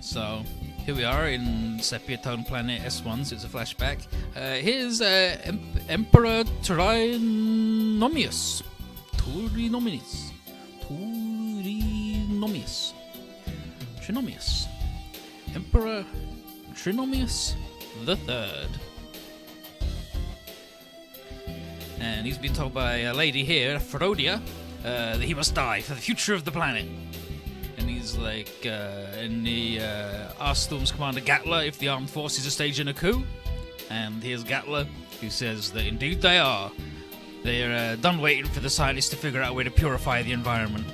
So here we are in Sepia Tone Planet S1, so it's a flashback. Here's Emperor Trinomius. Trinomius. Emperor Trinomius the Third. And he's been told by a lady here, Phrodia, that he must die for the future of the planet. And he's like, and he asks Storm's commander Gatler if the armed forces are staging a coup. And here's Gatler, who says that indeed they are. They're done waiting for the scientists to figure out a way to purify the environment.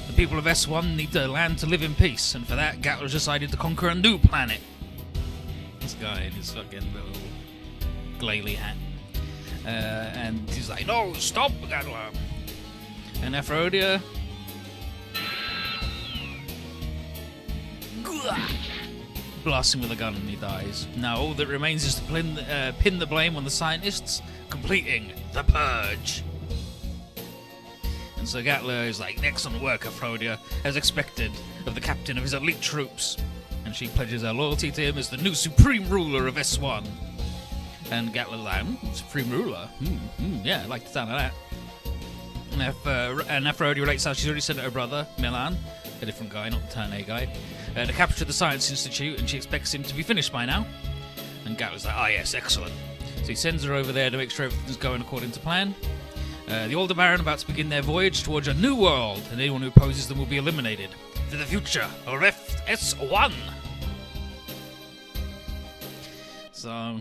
The people of S1 need the land to live in peace, and for that, Gatler's decided to conquer a new planet. This guy in his fucking little glalie hat. And he's like, no, stop, Gatler. And Aphrodite blasts him with a gun and he dies. Now all that remains is to pin the blame on the scientists, completing the purge. And so Gatler is like, excellent work, Aphrodite, as expected of the captain of his elite troops. And she pledges her loyalty to him as the new supreme ruler of S1. And Gatler's like, supreme ruler? Yeah, I like the sound of that. And Aphrodite relates how she's already sent her brother, Milan, a different guy, not the Turn A guy, to capture the Science Institute, and she expects him to be finished by now. And Gatler's like, yes, excellent. So he sends her over there to make sure everything's going according to plan. The Aldebaran about to begin their voyage towards a new world, and anyone who opposes them will be eliminated. For the future of S1! So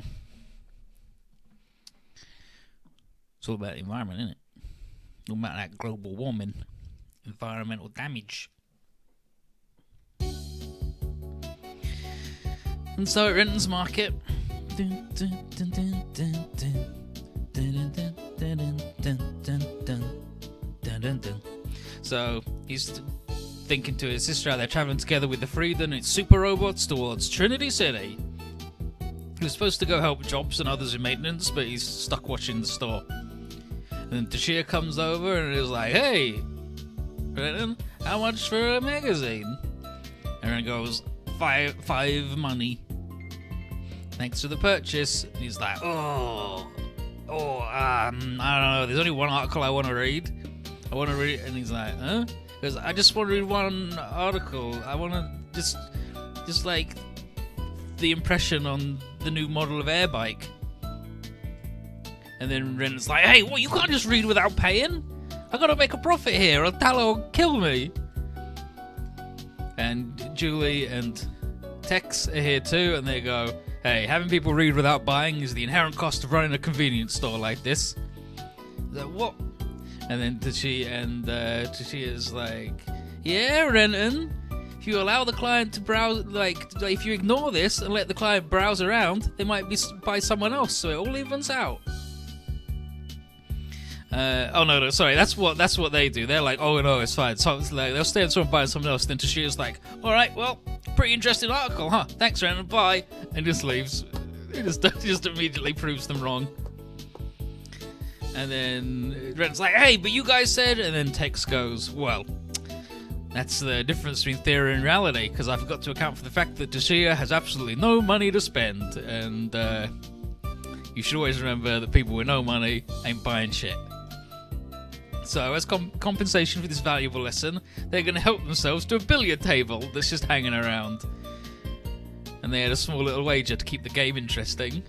it's all about the environment, isn't it? All about that global warming, environmental damage. And so at Renton's Market, so he's thinking to his sister how they're travelling together with the Freedom and its super robots towards Trinity City. He was supposed to go help Jobs and others in maintenance, but he's stuck watching the store. And then Tashia comes over and is like, hey, Renton, how much for a magazine? And Renton goes, five money. Thanks for the purchase. And he's like, I don't know, there's only one article I want to read. And he's like, huh? Because I just want to read one article. I want to just like the impression on the new model of air bike. And then Renton's like, hey, what, you can't just read without paying? I gotta make a profit here, or Tallow will kill me. And Julie and Tex are here too, and they go, hey, having people read without buying is the inherent cost of running a convenience store like this. Like, what? And then Tashi is like, yeah, Renton, if you allow the client to browse, like if you ignore this and let the client browse around, they might be by someone else, so it all evens out. No, sorry, that's what they do. They're like, oh no, it's fine. So it's like, they'll stay on someone buying something else. Then Tashia's like, alright, well, pretty interesting article, huh? Thanks, Renton, bye. And just leaves. It just immediately proves them wrong. And then Renton's like, hey, but you guys said, and then Tex goes, well, that's the difference between theory and reality, because I forgot to account for the fact that Tashia has absolutely no money to spend, and you should always remember that people with no money ain't buying shit. So, as compensation for this valuable lesson, they're going to help themselves to a billiard table that's just hanging around. And they had a small little wager to keep the game interesting.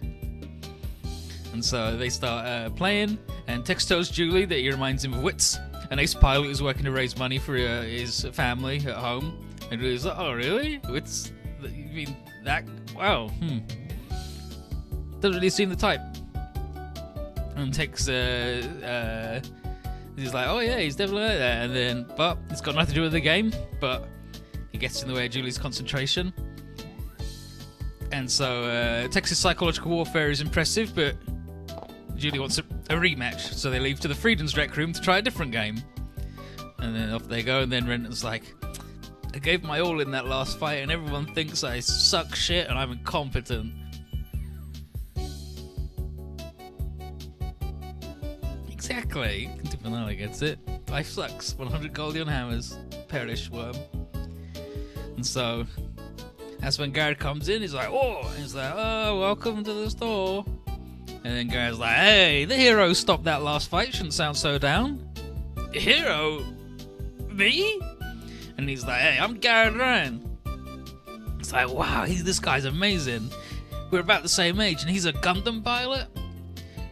And so they start playing, and Tex tells Julie that he reminds him of Wits, an ace pilot who's working to raise money for his family at home. And Julie's like, oh really? Wits? You mean that? Wow, Doesn't really seem the type. And Tex, he's like, oh yeah, he's definitely like that. And then, but it's got nothing to do with the game, but he gets in the way of Julie's concentration. And so Tex's psychological warfare is impressive, but Julie wants a rematch, so they leave to the Freedom's rec room to try a different game. And then off they go, and then Renton's like, I gave my all in that last fight, and everyone thinks I suck shit and I'm incompetent. Exactly. Vanilla gets it. Life sucks. 100 Goldion hammers. Perish worm. And so That's when Garrett comes in. He's like, oh, welcome to the store. And then Garrett's like, hey, the hero stopped that last fight. Shouldn't sound so down. Hero? Me? And he's like, hey, I'm Garrett Rand. It's like, wow, this guy's amazing. We're about the same age, and he's a Gundam pilot.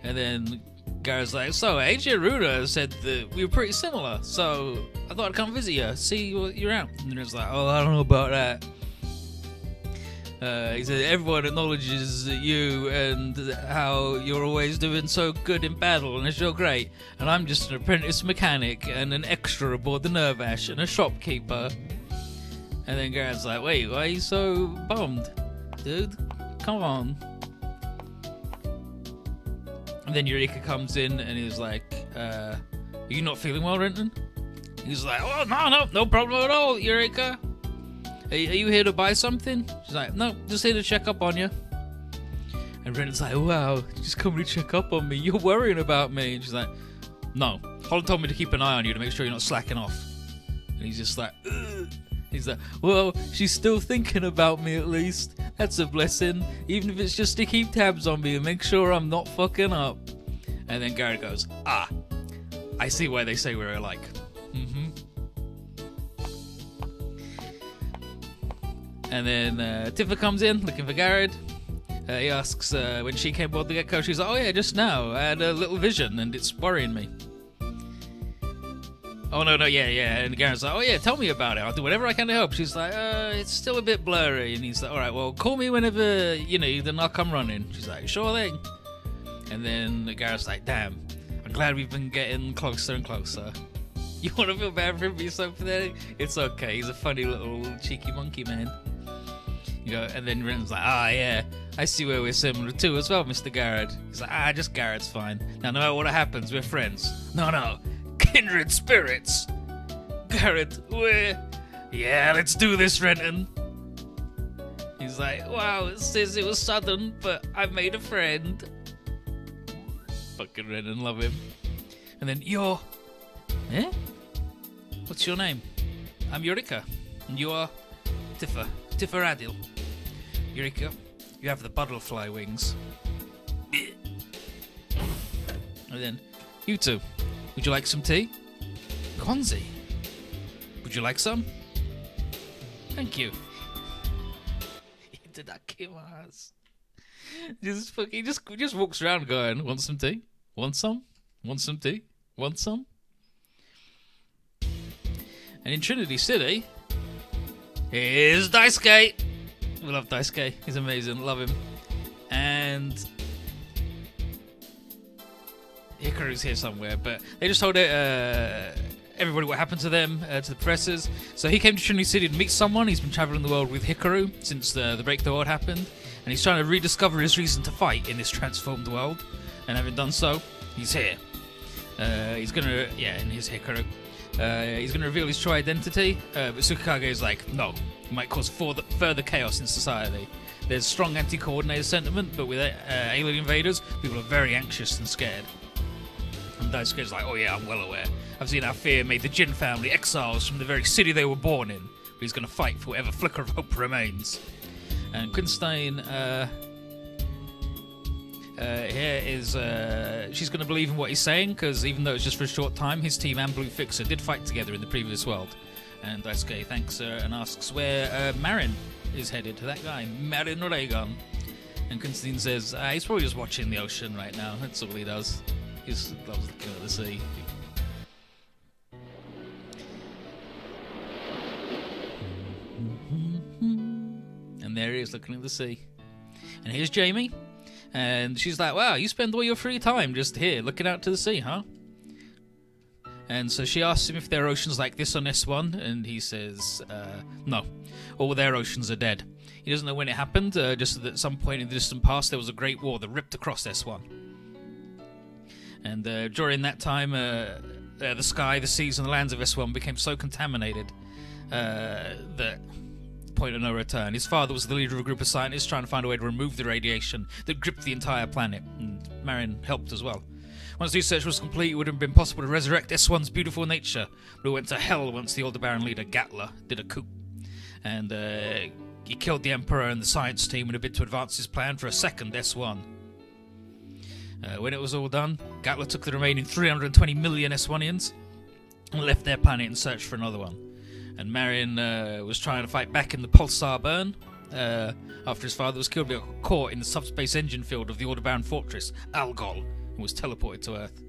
And then Garrett's like, so AJ Ruda said that we were pretty similar, so I thought I'd come visit you, see what you're out. And then it's like, oh, I don't know about that. He said, everyone acknowledges you and how you're always doing so good in battle, and it's real great. And I'm just an apprentice mechanic and an extra aboard the Nervash and a shopkeeper. And then Garrett's like, wait, why are you so bummed? Dude, come on. And then Eureka comes in and he's like, are you not feeling well, Renton? He's like, oh, no problem at all, Eureka. Are you here to buy something? She's like, no, just here to check up on you. And Renton's like, wow, just coming to check up on me. You're worrying about me. And she's like, no, Holland told me to keep an eye on you to make sure you're not slacking off. And he's just like, ugh. He's like, well, she's still thinking about me at least. That's a blessing. Even if it's just to keep tabs on me and make sure I'm not fucking up. And then Garrett goes, I see why they say we're alike. And then Tifa comes in looking for Garrett. He asks when she came aboard the Gecko. She's like, oh yeah, just now. I had a little vision and it's worrying me. Oh no, yeah. And Garrett's like, oh yeah, tell me about it. I'll do whatever I can to help. She's like, it's still a bit blurry. And he's like, alright, well, call me whenever you need and I'll come running. She's like, sure thing. And then Garrett's like, damn, I'm glad we've been getting closer and closer. You want to feel bad for him being so pathetic? It's okay, he's a funny little cheeky monkey man. You know, and then Renton's like, yeah, I see where we're similar too as well, Mr. Garrett. He's like, just Garrett's fine. Now, no matter what happens, we're friends. No, kindred spirits. Garrett, yeah, let's do this, Renton. He's like, wow, it says it was sudden, but I made a friend. Fucking Renton, love him. And then what's your name? I'm Eureka, and you are Tifa Adil. Eureka, you have the butterfly wings. And then, you two, would you like some tea? Konzi, would you like some? Thank you. Itadakimasu. He just walks around going, want some tea? Want some? Want some tea? Want some? And in Trinity City, here's Daisuke. We love Daisuke. He's amazing. Love him. And Hikaru's here somewhere, but they just told everybody what happened to them, to the professors. So he came to Trinity City to meet someone. He's been traveling the world with Hikaru since the Break the World happened, and he's trying to rediscover his reason to fight in this transformed world. And having done so, he's here. He's gonna, in his Hikaru. He's going to reveal his true identity, but Tsukikage is like, no, it might cause further chaos in society. There's strong anti-coordinated sentiment, but with alien invaders, people are very anxious and scared. And Daisuke's like, oh yeah, I'm well aware. I've seen how fear made the Jin family exiles from the very city they were born in, but he's going to fight for whatever flicker of hope remains. And Quinstein, here is, she's going to believe in what he's saying, because even though it's just for a short time, his team and Blue Fixer did fight together in the previous world. And Daisuke thanks her and asks where Marin is headed. That guy, Marin Reagan. And Constantine says, he's probably just watching the ocean right now. That's all he does. He just loves looking at the sea. And there he is looking at the sea. And here's Jamie. And she's like, wow, you spend all your free time just here looking out to the sea, huh? And so she asks him if there are oceans like this on S1, and he says, no, all their oceans are dead. He doesn't know when it happened, just that at some point in the distant past there was a great war that ripped across S1. And during that time, the sky, the seas, and the lands of S1 became so contaminated that point of no return. His father was the leader of a group of scientists trying to find a way to remove the radiation that gripped the entire planet, and Marin helped as well. Once research was complete, it would have been possible to resurrect S1's beautiful nature, but it went to hell once the Aldebaran leader Gatla did a coup. And he killed the Emperor and the science team in a bid to advance his plan for a second S1. When it was all done, Gatler took the remaining 320 million S1ians and left their planet in search for another one. And Marion was trying to fight back in the Pulsar burn after his father was killed, but got caught in the subspace engine field of the Aldebaran fortress, Algol, and was teleported to Earth.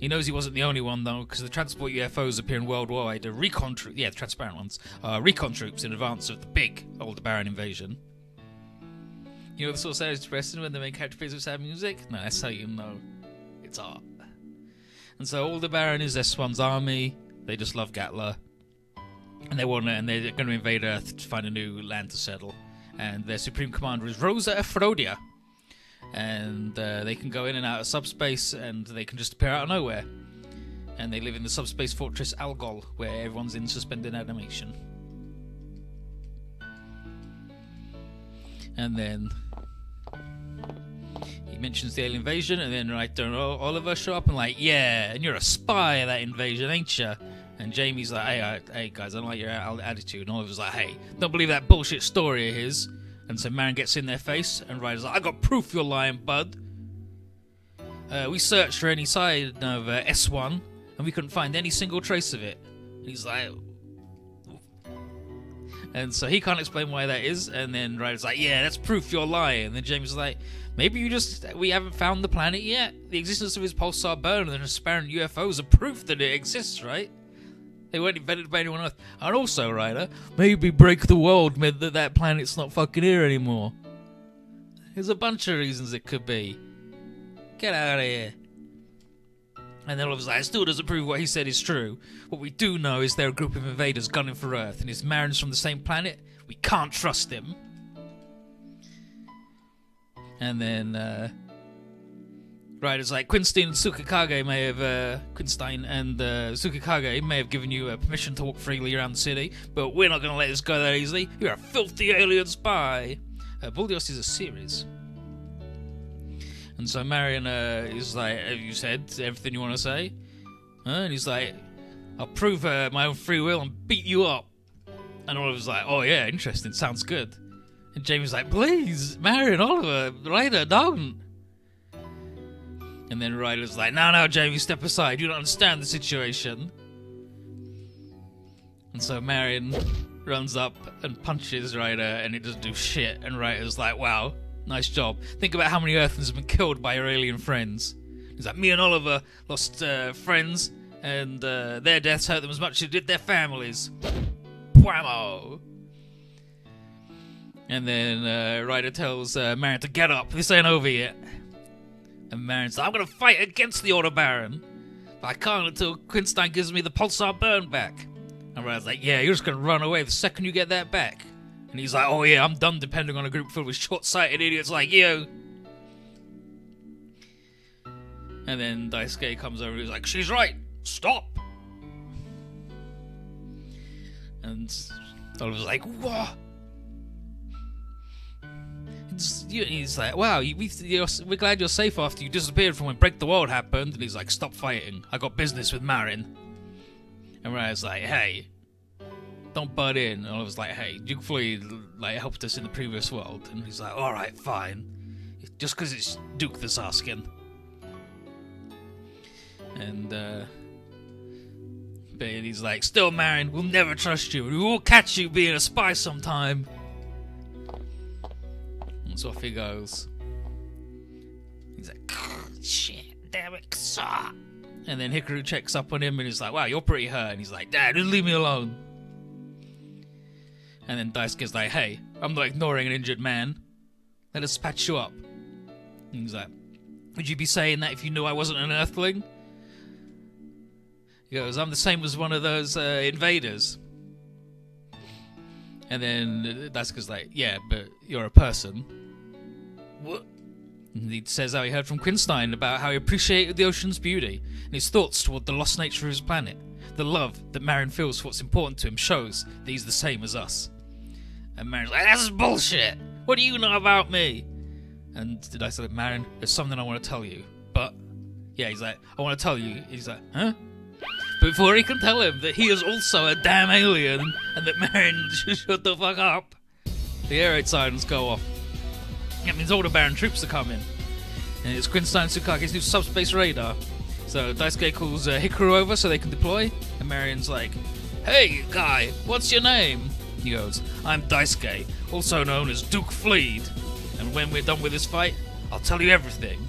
He knows he wasn't the only one, though, because the transport UFOs appearing worldwide are recon troops, the transparent ones, are recon troops in advance of the big Aldebaran invasion. You know the sort of sound depressing when the main character plays with sad music? No, that's how you know it's art. And so Aldebaran is S1's army. They just love Gatler, and they're going to invade Earth to find a new land to settle. And their supreme commander is Rosa Ephrodia. And they can go in and out of subspace, and they can just appear out of nowhere. And they live in the subspace fortress Algol, where everyone's in suspended animation. And then he mentions the alien invasion, and then Oliver show up and like, yeah, and you're a spy of that invasion, ain't ya? And Jamie's like, hey guys, I don't like your attitude. And Oliver's like, hey, don't believe that bullshit story of his. And so Marion gets in their face, and Ryder's like, I got proof you're lying, bud. We searched for any sign of S1, and we couldn't find any single trace of it. And he's like... And so he can't explain why that is, and then Ryder's like, yeah, that's proof you're lying. And then Jamie's like, maybe we haven't found the planet yet. The existence of his pulsar burn and the transparent UFOs are proof that it exists, right? They weren't invented by anyone else. And also, Ryder, maybe break the world meant that planet's not fucking here anymore. There's a bunch of reasons it could be. Get out of here. And then Oliver's like, it still doesn't prove what he said is true. What we do know is they're a group of invaders gunning for Earth, and his Marion's from the same planet. We can't trust him. And then Ryder's like, Quinstein and Tsukikage may have given you permission to walk freely around the city, but we're not going to let this go that easily. You're a filthy alien spy. Buldios is a series. And so Marion is like, have you said everything you want to say? And he's like, I'll prove my own free will and beat you up. And Oliver's like, oh yeah, interesting, sounds good. And Jamie's like, please, Marion, Oliver, Ryder, don't. And then Ryder's like, no, Jamie, step aside. You don't understand the situation. And so Marion runs up and punches Ryder, and it doesn't do shit. And Ryder's like, wow, nice job. Think about how many Earthens have been killed by your alien friends. He's like, me and Oliver lost friends, and their deaths hurt them as much as it did their families. Whammo! And then Ryder tells Marion to get up. This ain't over yet. And Marion's like, I'm going to fight against the Aldebaran, but I can't until Quinstein gives me the pulsar burn back. And Ryder's like, yeah, you're just going to run away the second you get that back. And he's like, oh yeah, I'm done depending on a group filled with short-sighted idiots like you. And then Daisuke comes over and he's like, she's right, stop. And Oliver's like, what? He's like, wow, we're glad you're safe after you disappeared from when Break the World happened. And he's like, stop fighting. I got business with Marion. And Ryder's like, hey, don't butt in. And Oliver's like, hey, Duke Floyd helped us in the previous world. And he's like, alright, fine. Just because it's Duke that's asking. And but he's like, still, Marion, we'll never trust you. We will catch you being a spy sometime. So off he goes. He's like, shit, damn it, suck. And then Hikaru checks up on him and he's like, wow, you're pretty hurt. And he's like, Dad, just leave me alone. And then Daisuke's like, hey, I'm not ignoring an injured man. Let us patch you up. And he's like, would you be saying that if you knew I wasn't an Earthling? He goes, I'm the same as one of those invaders. And then Daisuke's like, yeah, but you're a person. What? And he says how he heard from Quinstein about how he appreciated the ocean's beauty and his thoughts toward the lost nature of his planet. The love that Marion feels for what's important to him shows that he's the same as us. And Marion's like, that's bullshit! What do you know about me? And I said, Marion, there's something I want to tell you. But, yeah, he's like, I want to tell you. He's like, huh? But before he can tell him that he is also a damn alien and that Marion should shut the fuck up, The air raid sirens go off. That means all the Baron troops are coming. And it's Quinstein and Tsukage's new subspace radar. So Daisuke calls Hikaru over so they can deploy. And Marion's like, "Hey, guy, what's your name?" He goes, "I'm Daisuke, also known as Duke Fleed. And when we're done with this fight, I'll tell you everything."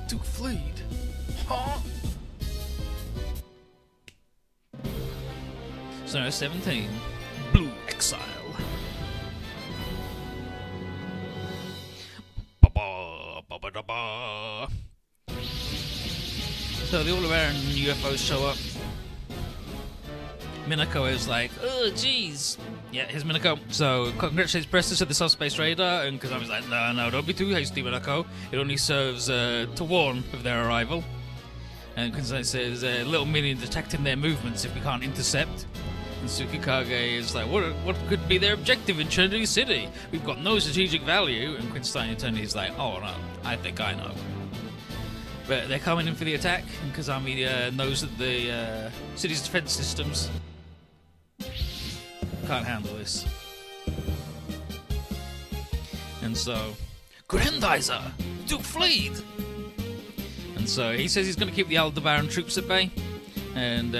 Duke Fleed? Huh? Scenario 17. Blue Exile. Ba-ba-ba-ba-da-ba. So the All-Baron UFOs show up. Minako is like, "Oh, jeez." Yeah, here's Minako. So congratulates Preston to the subspace radar, and Kazami's like, No, don't be too hasty, Minako. It only serves to warn of their arrival." And Kazami says, "Little minion detecting their movements if we can't intercept." And Tsukikage is like, what could be their objective in Trinity City? We've got no strategic value." And Quinstein Eternity is like, "Oh no, I think I know." But they're coming in for the attack, and Kazami knows that the city's defense systems can't handle this. And so, Grandizer! Duke Fleed! And so he says he's going to keep the Aldebaran troops at bay. And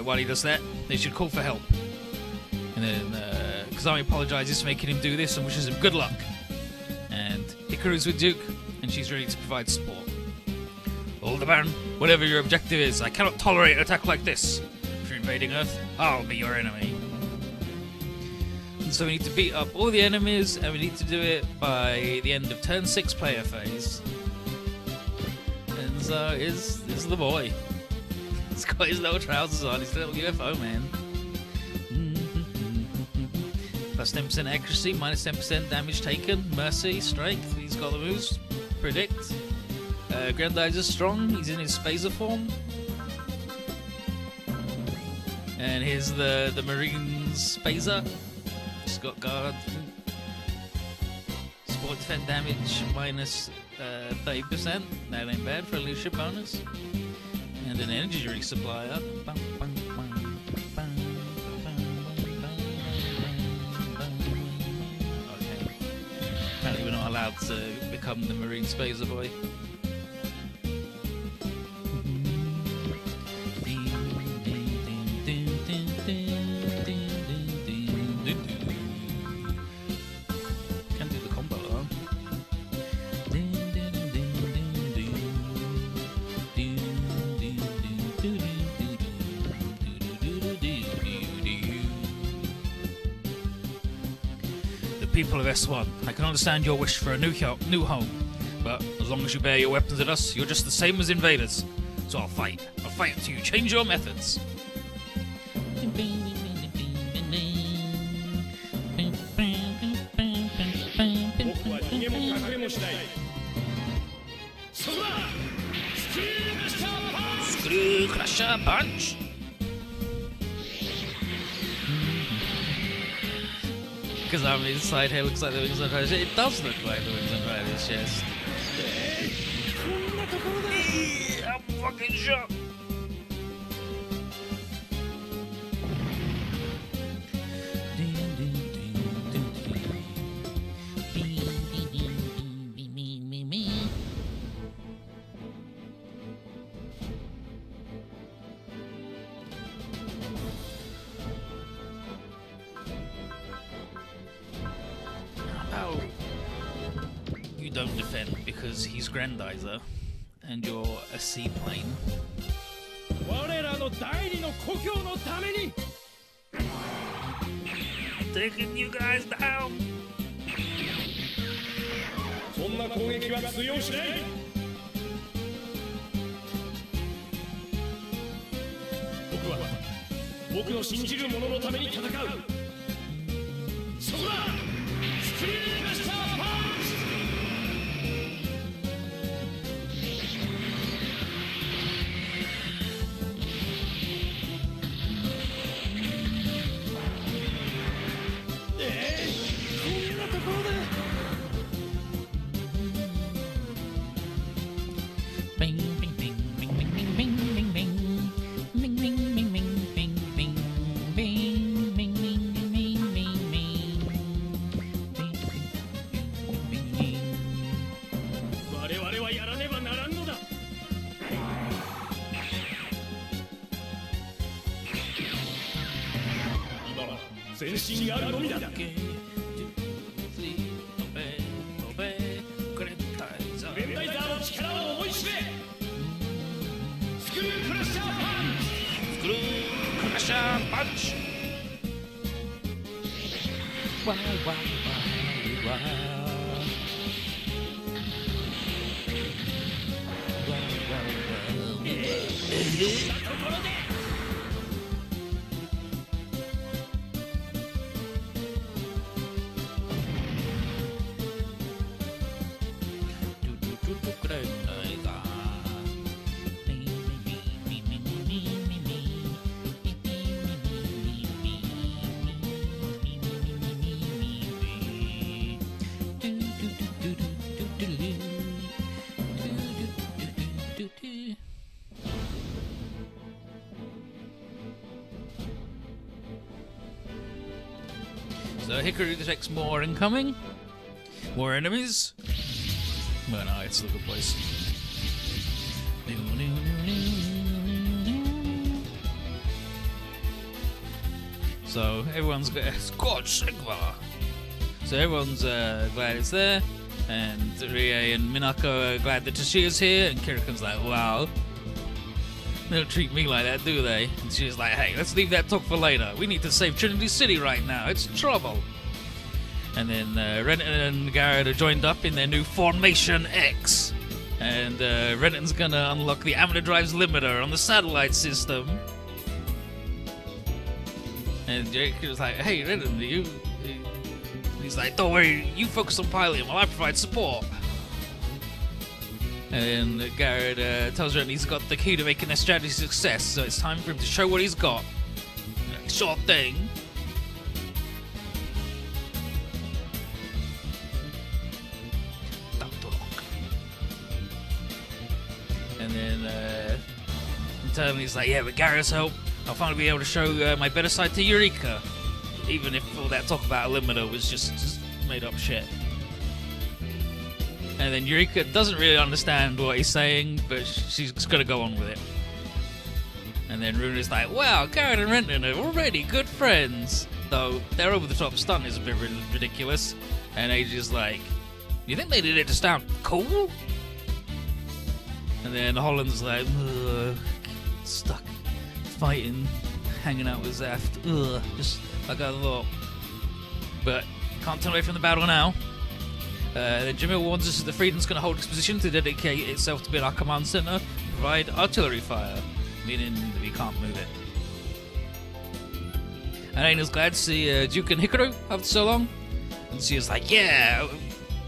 while he does that, they should call for help. And then Kazami apologizes for making him do this and wishes him good luck. And Hikaru's with Duke, and she's ready to provide support. "Aldebaran, whatever your objective is, I cannot tolerate an attack like this. If you're invading Earth, I'll be your enemy." And so we need to beat up all the enemies, and we need to do it by the end of turn 6 player phase. And so is the boy. He's got his little trousers on, his little UFO man. Plus 10% accuracy, minus 10% damage taken, mercy, strength. He's got the moves. Predict. Grandizer's strong, he's in his phaser form. And here's the Marine's phaser. He's got guard. Support defense damage minus 30%. That ain't bad for a leadership bonus. And an energy resupplier. Okay. Apparently we're not allowed to become the Marine Phaser boy. Can't do the combo though. People of S1, I can understand your wish for a new home, but as long as you bear your weapons at us, you're just the same as invaders. So I'll fight until you change your methods. Screw Crusher Punch! Because I mean, his side hair looks like the wings on Riders. It does look like the wings on Riders' chest. I'm fucking shocked. You don't defend because he's Grandizer and you're a seaplane. Taking you guys down. 全身にあるのみだ。 Obey, グレンタイザー。グレンタイザーの力を思い知れ。スクリュークラッシャーパンチ。スクルークラッシャーパンチ。わーわーわーわー。わーわーわー。So Hikaru detects more incoming, more enemies. Well, no, it's a good place. So everyone's got Scorch Sigma. So everyone's glad it's there, and Rie and Minako are glad that Toshiya's here, and Kiriko's like, wow. They don't treat me like that, do they? And she's like, hey, let's leave that talk for later. We need to save Trinity City right now. It's trouble. And then Renton and Garrett are joined up in their new Formation X. And Renton's gonna unlock the Amina Drive's limiter on the satellite system. And Jake is like, hey, Renton, he's like, don't worry, you focus on piloting while I provide support. And Garrett tells Renton he's got the key to making their strategy a success, so it's time for him to show what he's got. Like, sure thing. And then he's like, yeah, with Garrett's help, I'll finally be able to show my better side to Eureka. Even if all that talk about a limiter was just made up shit. And then Eureka doesn't really understand what he's saying, but she's just gonna go on with it. And then Runa's like, wow, Garrett and Renton are already good friends. Though their over-the-top stunt is a bit ridiculous. And Age's like, you think they did it to sound cool? And then Holland's like, ugh, stuck fighting, hanging out with Zaft. Ugh, just like I thought. But can't turn away from the battle now. Then Jamil warns us that the Freedom's going to hold its position to dedicate itself to being our command center and provide artillery fire, meaning that we can't move it. And Aina's glad to see Duke and Hikaru after so long. And she's like, yeah,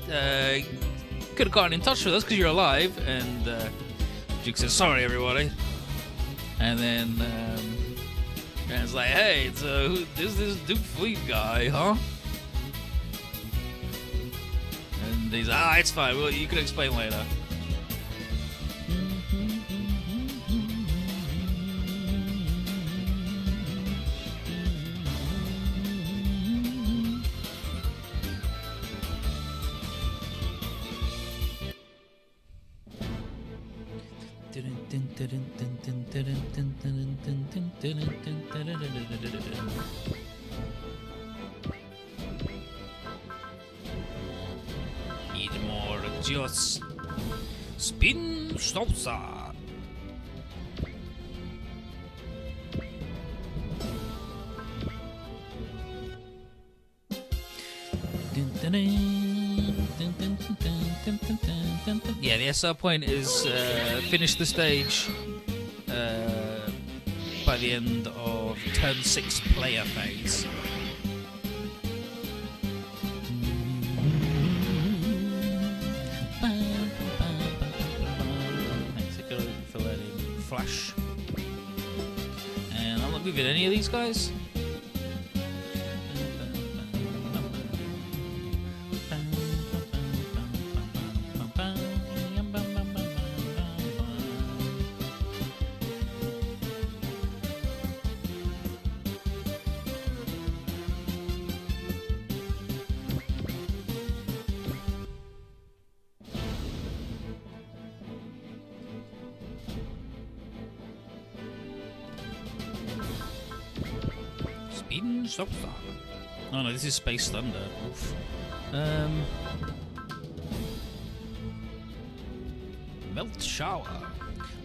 could have gotten in touch with us because you're alive. And Duke says, sorry, everybody. And then Aina's like, hey, so who's this Duke Fleet guy, huh? And he's like, it's fine, well, you can explain later. Need more just spin salsa. Yeah, the SR point is finish the stage by the end of turn 6 player phase. Thanks for letting Flash. And I'm not moving any of these guys. Salsa. Oh no, this is Space Thunder. Oof. Melt Shower.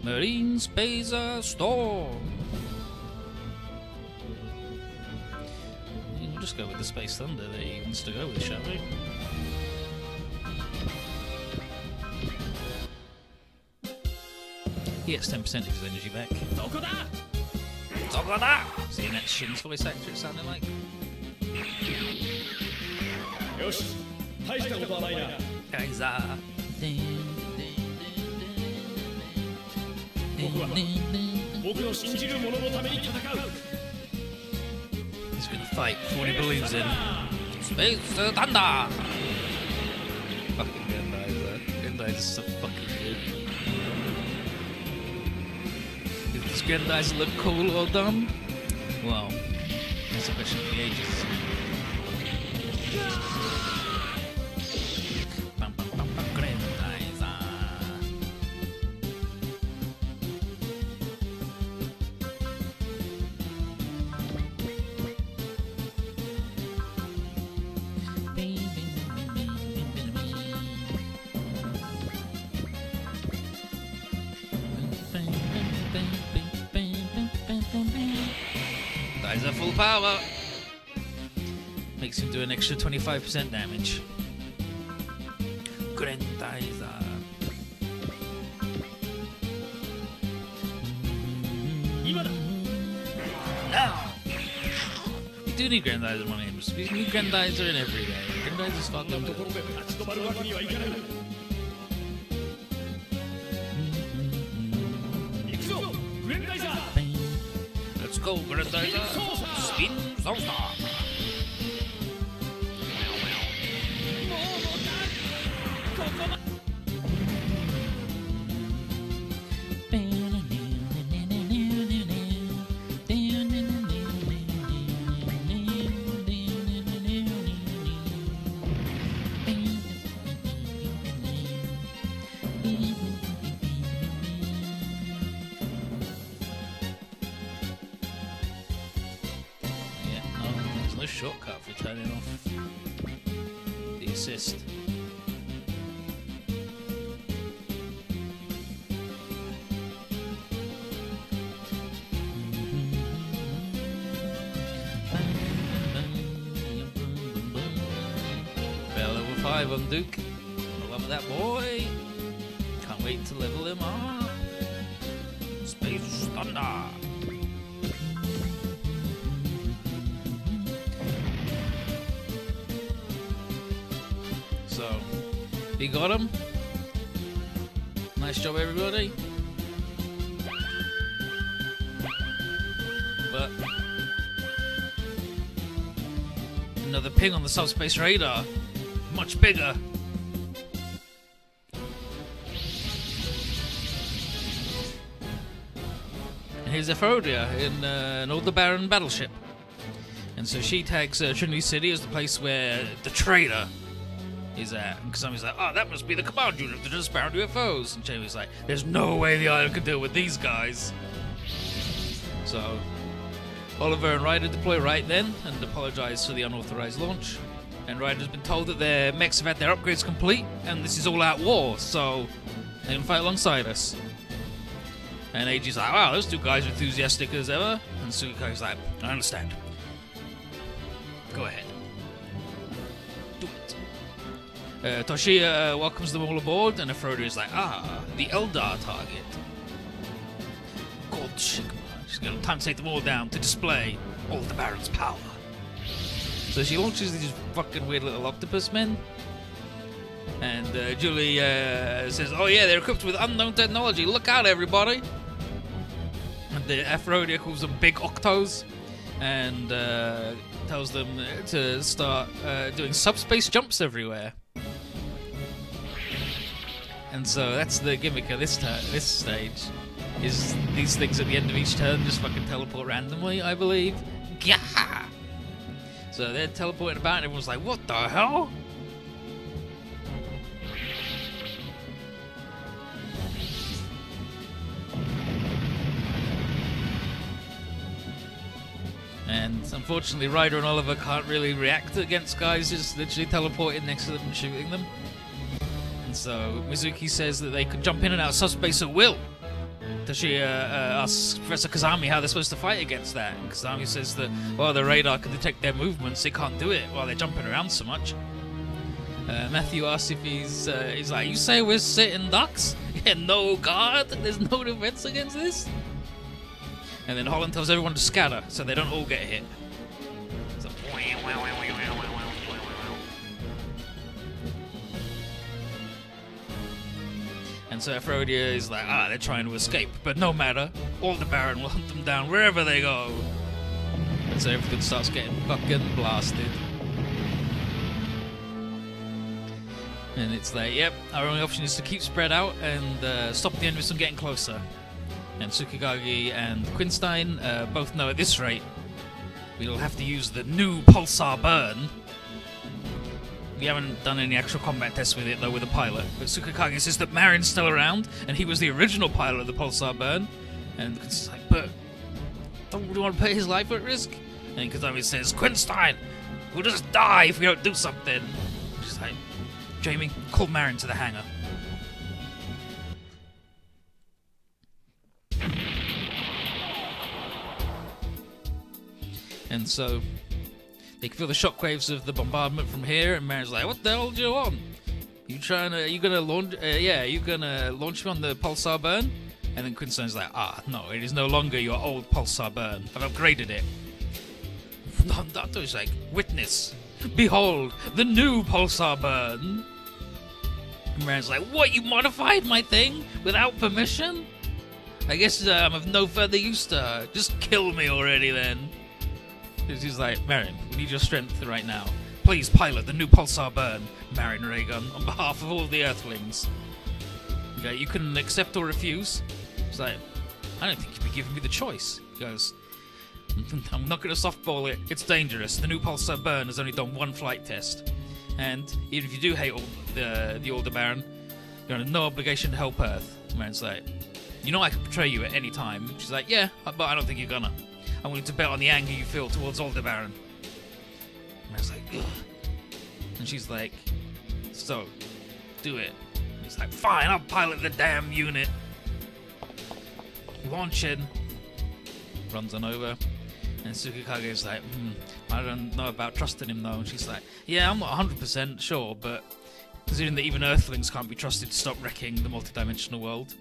Marine Spacer Storm. We'll just go with the Space Thunder that he wants to go with, shall we? He gets 10% of his energy back. See, that's Shin's voice actor it sounded like. よし大したことはないな Kaiser. 僕の信じる者のために戦う He's gonna fight for what he believes in. Space Thunder! Fucking Grandizer. Grandizer's so fucking good. Does Grandizer look cool or dumb? Well, that's a question of the ages. Grandizer. Dies at full power. Makes him do an extra 25% damage. Grandizer. No! You do need Grandizer money. You need Grandizer in every game. Grandizer's fucking good. 立ち止まるわけにはいかない行くぞグレンダイザー Let's go, Grandizer! Spin Zongstar! There's no shortcut for turning off the assist. Level 5 on Duke. I love that boy. Can't wait to level him up. Space Thunder. So, you got him. Nice job, everybody. But another ping on the subspace radar, much bigger. And here's Aphrodite in an Aldebaran battleship, and so she tags Trinity City as the place where the traitor is at. And Kasami's like, oh, that must be the command unit that just found UFOs. And Jamie's like, there's no way the island can deal with these guys. So Oliver and Ryder deploy right then and apologize for the unauthorized launch. And Ryder's been told that their mechs have had their upgrades complete and this is all-out war, so they can fight alongside us. And Eiji's like, wow, those two guys are enthusiastic as ever. And Sugiko's like, I understand. Go ahead. Do it. Toshiya welcomes them all aboard, and Aphrodite is like, ah, the Eldar target. God, Shigma. She's got time to take them all down to display all the Baron's power. So she launches these fucking weird little octopus men. And Julie says, oh yeah, they're equipped with unknown technology. Look out, everybody. And the Aphrodite calls them big octos. And tells them to start doing subspace jumps everywhere. And so that's the gimmick of this stage. Is these things at the end of each turn just fucking teleport randomly, I believe. Gah! So they're teleporting about and everyone's like, what the hell? And unfortunately, Ryder and Oliver can't really react against guys just literally teleporting next to them and shooting them. And so Mizuki says that they could jump in and out of subspace at will. Toshi asks Professor Kazami how they're supposed to fight against that. And Kazami says that, well, the radar can detect their movements, they can't do it while they're jumping around so much. Matthew asks if he's like, you say we're sitting ducks? Yeah, no guard? There's no defense against this? And then Holland tells everyone to scatter so they don't all get hit. So, and so Aphrodia is like, they're trying to escape, but no matter, Aldebaran will hunt them down wherever they go. And so everything starts getting fucking blasted. And it's like, yep, our only option is to keep spread out and stop the enemies from getting closer. And Tsukigagi and Quinstein both know at this rate we'll have to use the new Pulsar Burn. We haven't done any actual combat tests with it though with the pilot, but Tsukigagi says that Marin's still around and he was the original pilot of the Pulsar Burn. And Quinstein's like, but don't we want to put his life at risk? And Kazami says, Quinstein, we'll just die if we don't do something. She's like, Jamie, call Marin to the hangar. And so they can feel the shockwaves of the bombardment from here, and Marin's like, "What the hell do you want? Are you gonna launch? You gonna launch me on the Pulsar Burn?" And then Quinstein's like, no, it is no longer your old Pulsar Burn. I've upgraded it." He's like, "Witness, behold, the new Pulsar Burn." And Marin's like, "What? You modified my thing without permission? I guess I'm of no further use to her. Just kill me already, then." He's like, "Marin, we need your strength right now. Please pilot the new Pulsar Burn, Marin Raygun, on behalf of all the Earthlings. Okay, you can accept or refuse." He's like, "I don't think you'd be giving me the choice." He goes, "I'm not going to softball it. It's dangerous. The new Pulsar Burn has only done one flight test. And even if you do hate the Aldebaran, you're under no obligation to help Earth." Marin's like, "You know I can betray you at any time." She's like, "Yeah, but I don't think you're gonna. I'm willing to bet on the anger you feel towards Aldebaran." And I was like, ugh. And she's like, "So, do it." And he's like, "Fine, I'll pilot the damn unit." Launching. Runs on over. And Tsukikage's like, I don't know about trusting him though. And she's like, "Yeah, I'm not 100% sure, but considering that even Earthlings can't be trusted to stop wrecking the multidimensional world."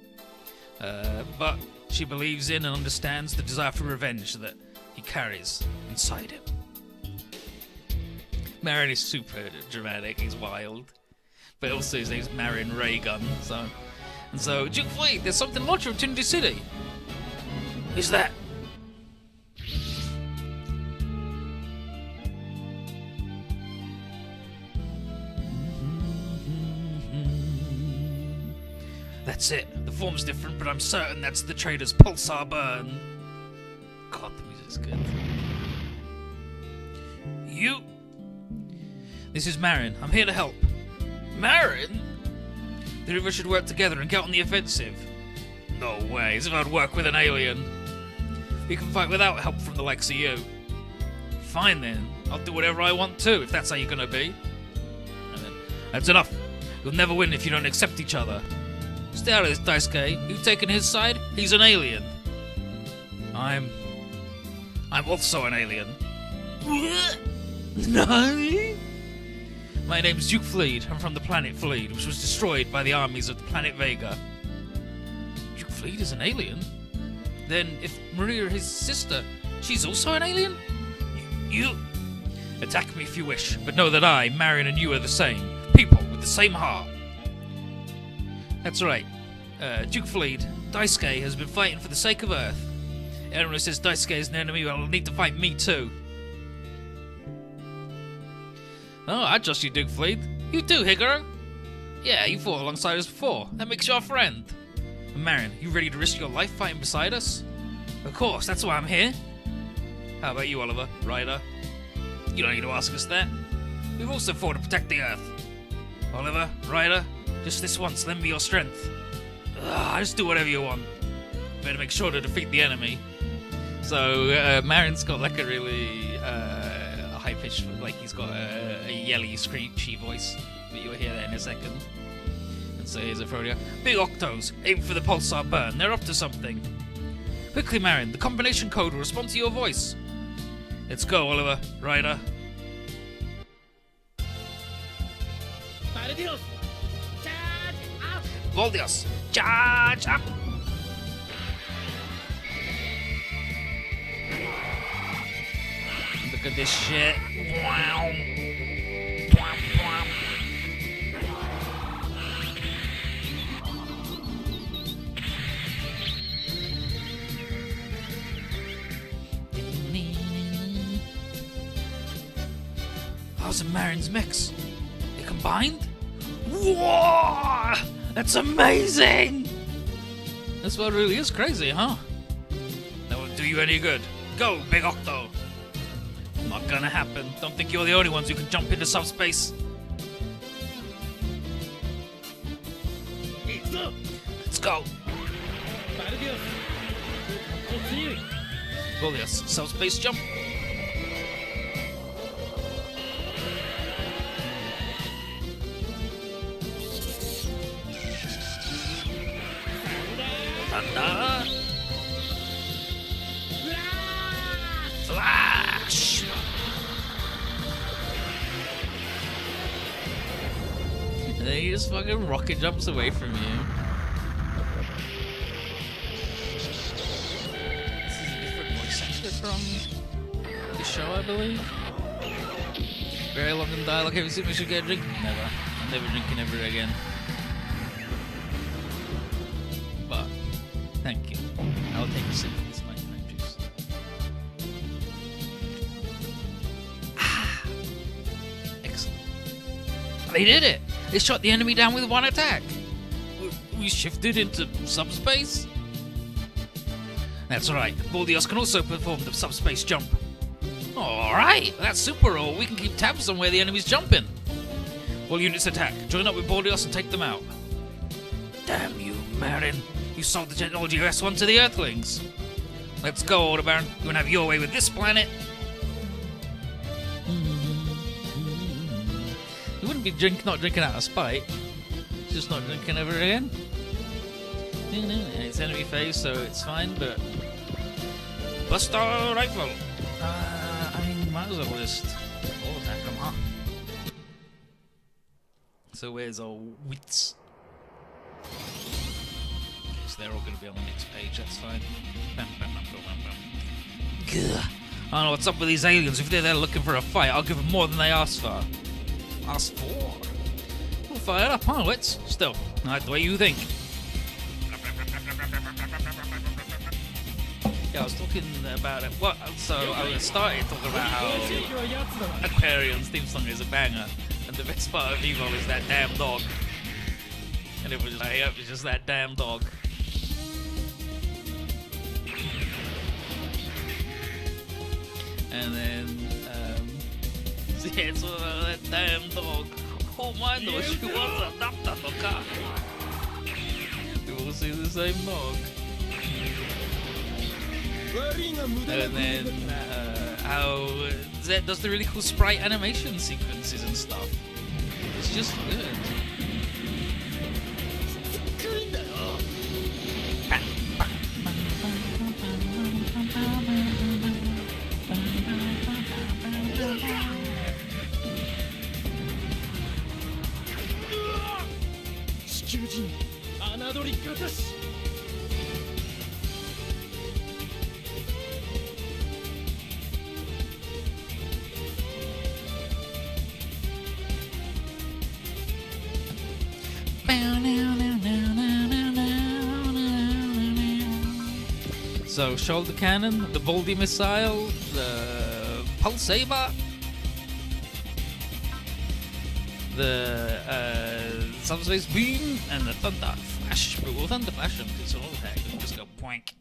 But she believes in and understands the desire for revenge that he carries inside him. Marin is super dramatic, he's wild. But also his name's Marin Raygun, so Duke Fleet, there's something launching from Trinity City. Who's that? That's it. The form's different, but I'm certain that's the trader's Pulsar Burn. God, the music's good. You? This is Marin. I'm here to help. Marin? The two of us should work together and get on the offensive. No way, as if I'd work with an alien. We can fight without help from the likes of you. Fine then. I'll do whatever I want to, if that's how you're gonna be. And then, that's enough. You'll never win if you don't accept each other. Stay out of this, Daisuke. You've taken his side, he's an alien. I'm also an alien. Nani? My name's Duke Fleet. I'm from the planet Fleet, which was destroyed by the armies of the planet Vega. Duke Fleet is an alien? Then, if Maria is his sister, she's also an alien? You... Attack me if you wish, but know that I, Marin, and you are the same. People with the same heart. That's right. Duke Fleet, Daisuke has been fighting for the sake of Earth. Anyone who says Daisuke is an enemy will need to fight me too. Oh, I trust you, Duke Fleet. You too, Higuro. Yeah, you fought alongside us before. That makes you our friend. And Marin, you ready to risk your life fighting beside us? Of course, that's why I'm here. How about you, Oliver? Ryder? You don't need to ask us that. We've also fought to protect the Earth. Oliver, Ryder, just this once, lend me your strength. Just do whatever you want. Better make sure to defeat the enemy. So Marin's got like a really high pitched, like he's got a yelly, screechy voice, but you'll hear that in a second. And so here's a Frodio. Big Octos, aim for the pulsar burn. They're up to something. Quickly, Marin, the combination code will respond to your voice. Let's go, Oliver, Ryder. Voldios, charge up! Look at this shit. Wow. How's a Marin's mix? They combined? Whoa! That's amazing! This world really is crazy, huh? That won't do you any good. Go, Big Octo! Not gonna happen. Don't think you're the only ones who can jump into subspace. Let's go! Voldios, subspace jump. Thunder! Flash! And then he just fucking rocket jumps away from you. This is a different voice actor from the show, I believe. Very long in dialogue. Have you seen me should get a drink? Never. I'm never drinking ever again. But, thank you. I'll take a sip of this nighttime juice. Ah! Excellent. They did it! They shot the enemy down with one attack! We shifted into subspace? That's right. Voldios can also perform the subspace jump. Alright, that's super all. We can keep tabs on where the enemy's jumping. All units attack. Join up with Voldios and take them out. Damn you, Marin. You sold the technology of S1 to the Earthlings. Let's go, Aldebaran. You wanna have your way with this planet? You wouldn't be not drinking out of spite. Just not drinking ever again. It's enemy phase, so it's fine, but... Buster Rifle! I mean, might as well just all attack them, huh? So where's old Wits? Okay, so they're all going to be on the next page, that's fine. Bam, bam, bam, bam, bam, bam. Gah. I don't know what's up with these aliens. If they're there looking for a fight, I'll give them more than they asked for. Asked for? We'll fire up, huh, Wits? Still, not the way you think. Yeah, I was talking about it. What? So I started talking about how Aquarium's theme song is a banger, and the best part of Evo is that damn dog. And it was like, yep, it's just that damn dog. And then, yeah, it's that damn dog. Oh my gosh, she was adopted, okay? We will see the same dog. And then how Zed does the really cool sprite animation sequences and stuff. It's just good. So, shoulder cannon, the Baldy missile, the pulse saber, the subspace beam, and the thunder flash. But we'll thunder flash them because it's an all attack. We'll just go poink.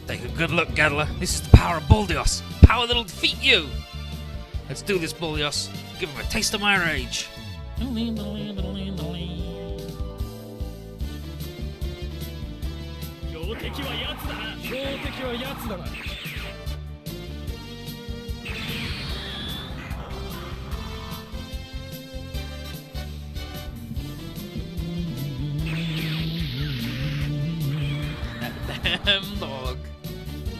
Take a good look, Gadler. This is the power of Baldios. Power that'll defeat you. Let's do this, Baldios. Give him a taste of my rage. 標的は奴だな。標的は奴だな。Damn dog.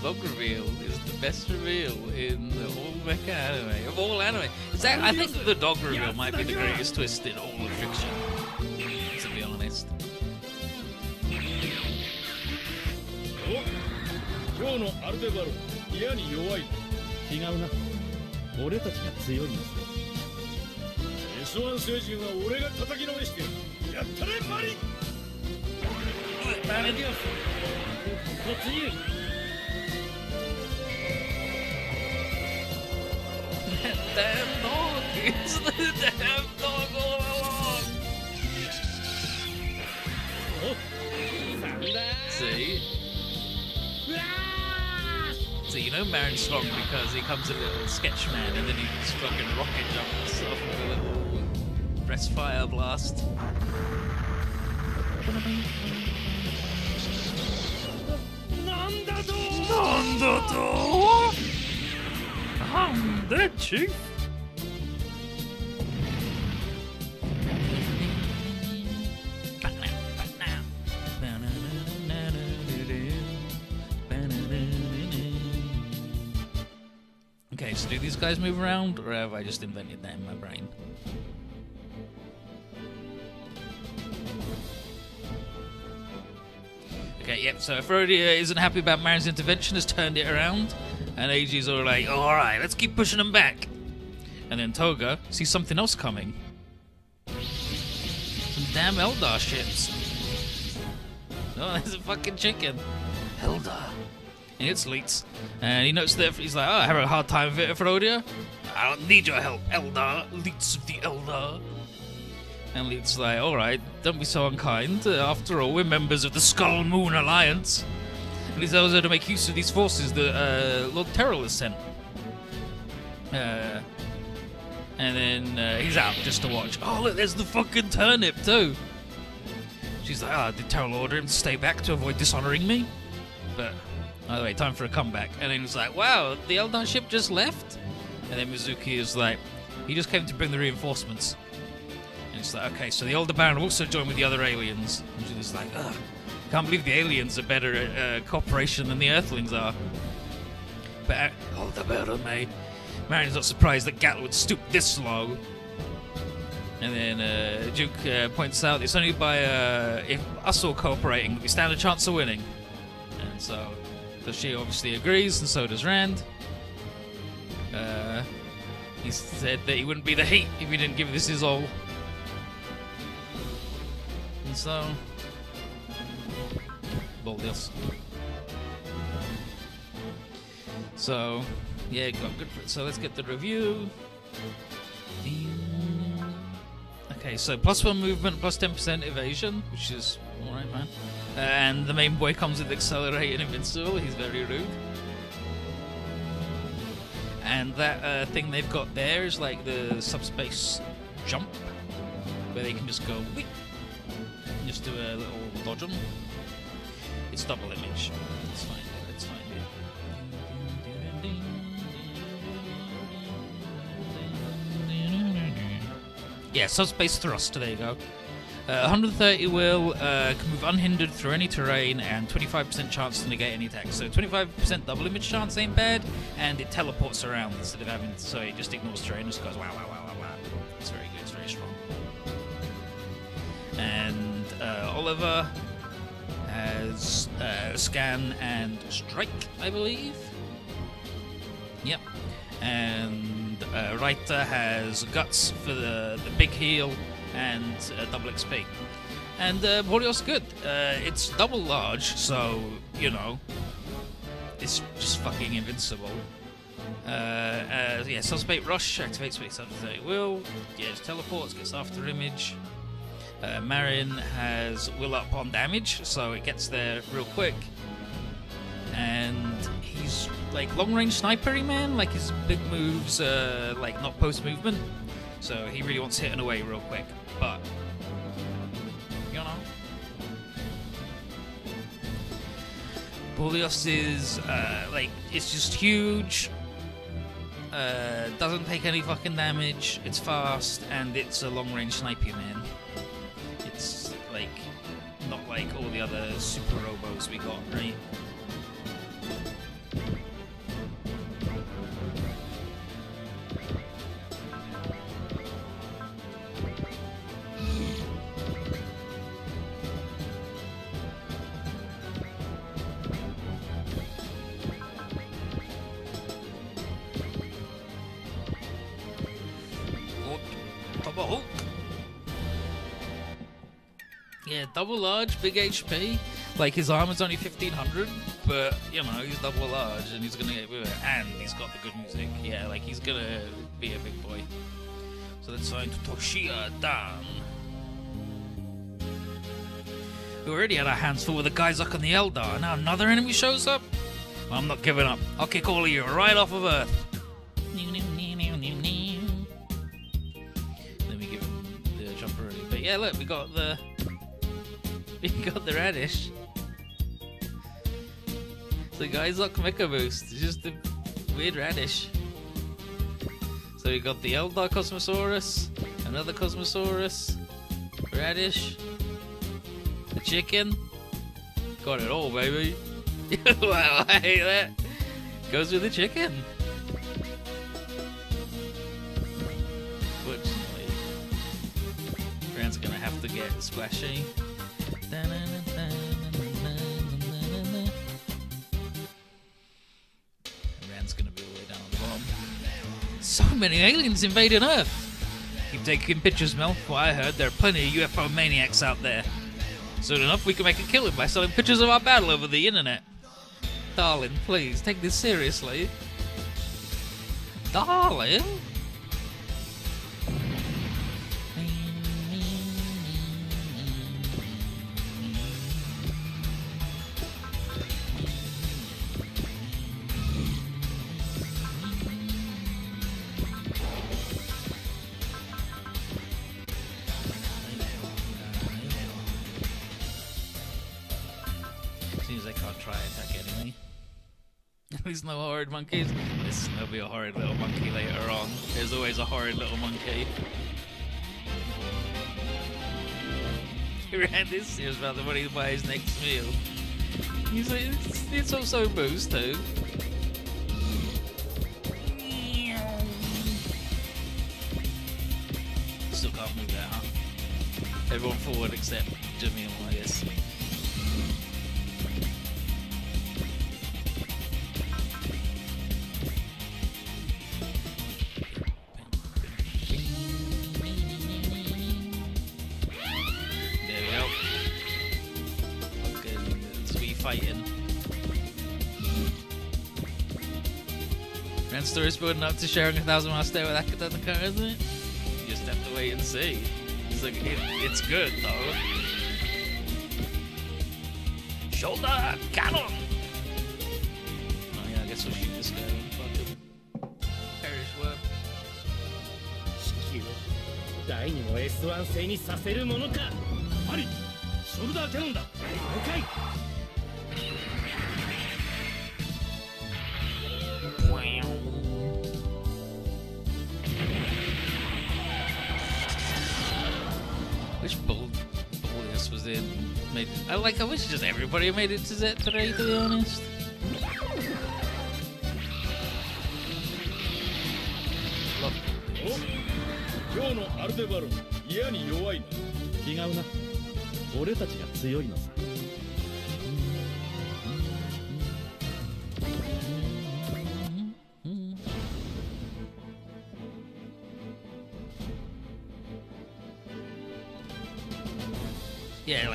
Dog reveal is the best reveal in the whole mecha anime. Of all anime. I think the dog reveal might be the greatest twist in all of fiction. To be honest. 今日のアルデバロン、嫌に弱い。違うな。俺たちが強いんだ。S1 星人は俺が叩きのめしてやったれマリン。誰だよ。突入。Damn dog! It's the damn dog all along! See? So you know Marin's strong because he comes a little sketch man and then he just fucking rocket jumps off with a little breast fire blast. Nandato! I'm the chief! Okay, so do these guys move around, or have I just invented that in my brain? Okay, yep, so Aphrodite isn't happy about Marin's intervention, has turned it around, and Eiji's all like, oh, alright, let's keep pushing them back. And then Toga sees something else coming. Some damn Eldar ships. Oh, there's a fucking chicken. Eldar. And it's Leets. And he notes that he's like, oh, I have a hard time with it, Aphrodite. I don't need your help, Eldar. Leets of the Eldar. And Leets like, alright, don't be so unkind. After all, we're members of the Skull Moon Alliance. And he tells her to make use of these forces that Lord Terrell has sent. And then he's out just to watch. Oh, look, there's the fucking turnip, too. She's like, did Terrell order him to stay back to avoid dishonoring me? But, by the way, time for a comeback. And then he's like, wow, the Eldar ship just left? And then Mizuki is like, he just came to bring the reinforcements. And it's like, okay, so the Elder Baron also joined with the other aliens. And she's like, ugh, can't believe the aliens are better at cooperation than the Earthlings are. But, Elder Baron, mate. Marin's not surprised that Gat would stoop this low. And then Duke points out it's only by if us all cooperating that we stand a chance of winning. And so she obviously agrees, and so does Rand. He said that he wouldn't be the heat if he didn't give this his all. And so, Boldios. So, yeah, got good. So let's get the review. Okay, so +1 movement, +10% evasion, which is alright, man. And the main boy comes with Accelerate and Invincible. He's very rude. And that thing they've got there is like the subspace jump, where they can just go whoop, and just do a little dodge on. It's double image. It's fine. It's fine. Yeah, subspace thrust. There you go. 130 will can move unhindered through any terrain, and 25% chance to negate any attack. So 25% double image chance ain't bad, and it teleports around instead of having. So it just ignores terrain. Just goes wow, wow, wow, wow, wow. It's very good. It's very strong. And Oliver has scan and strike, I believe. Yep. And Raita has guts for the big heal and double XP. And Bordeaux's good. It's double large, so, you know, it's just fucking invincible. Yeah, Suspect Rush activates with 30 will. Yeah, it teleports, gets after image. Marin has will up on damage, so it gets there real quick. And he's like long range snipery man, like his big moves like not post movement. So he really wants hitting away real quick. But you know. Buldios is like it's just huge. Doesn't take any fucking damage. It's fast and it's a long-range sniper, man. It's like not like all the other super robos we got, right? Double. Yeah, double large, big HP. Like his armor's only 1500, but you know he's double large and he's gonna get with it, and he's got the good music. Yeah, like he's gonna be a big boy. So let's sign to Toshia Dan. We already had our hands full with the guys up on the Eldar. Now another enemy shows up. Well, I'm not giving up. I'll kick all of you right off of Earth. Yeah, look, we got the radish. So guys, look, Mecha Boost. It's just a weird radish. So we got the Eldar Cosmosaurus, another Cosmosaurus, radish, the chicken. Got it all, baby. Wow, I hate that. Goes with the chicken. Rand's gonna have to get splashy. Rand's gonna be all the way down the bottom. So many aliens invading Earth! Keep taking pictures, Mel. From what I heard, there are plenty of UFO maniacs out there. Soon enough, we can make a killing by selling pictures of our battle over the internet. Darling, please, take this seriously. Darling? Seems I can't try attacking me. There's no horrid monkeys. There'll be a horrid little monkey later on. There's always a horrid little monkey. Rand is serious about the money to buy his next meal. He's like, it's also boost too. Still can't move that, huh? Everyone forward except Jamil, I guess. Fighting. Rand's story's building up to sharing 1,000 miles stay with Akadaka, isn't it? You just have to wait and see. It's like, it's good though. Shoulder cannon! Oh yeah, I guess we'll shoot this guy and fuck him. Perish well. 地球を第二の S1 製にさせるものか。あり、ショルダーキャノンだ。了解。Which Buldios was in? I wish just everybody made it to Z today, to be honest. 今日のアルデバロン、嫌に弱いな。違うな。俺たちが強いのさ。Yeah,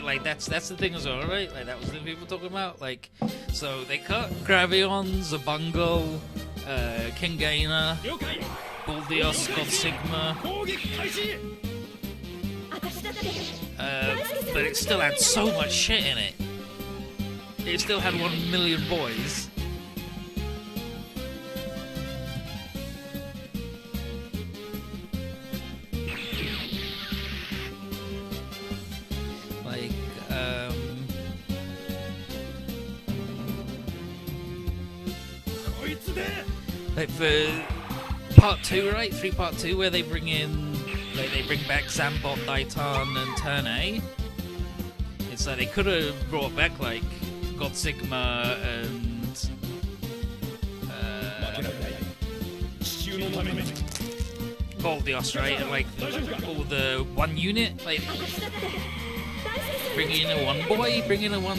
like that's the thing as well, right? Like that was the people talking about. Like, so they cut Gravion, Zabungo, King Gainer, Buldios, God Sigma. But it still had so much shit in it. It still had 1 million boys. like for part 2, right? 3 part 2, where they bring in, like they bring back Zambot, Daitan, and Turn A. It's like they could have brought back like God Sigma and Goldios, right? And like all the one unit, like bring in a one boy, bring in a one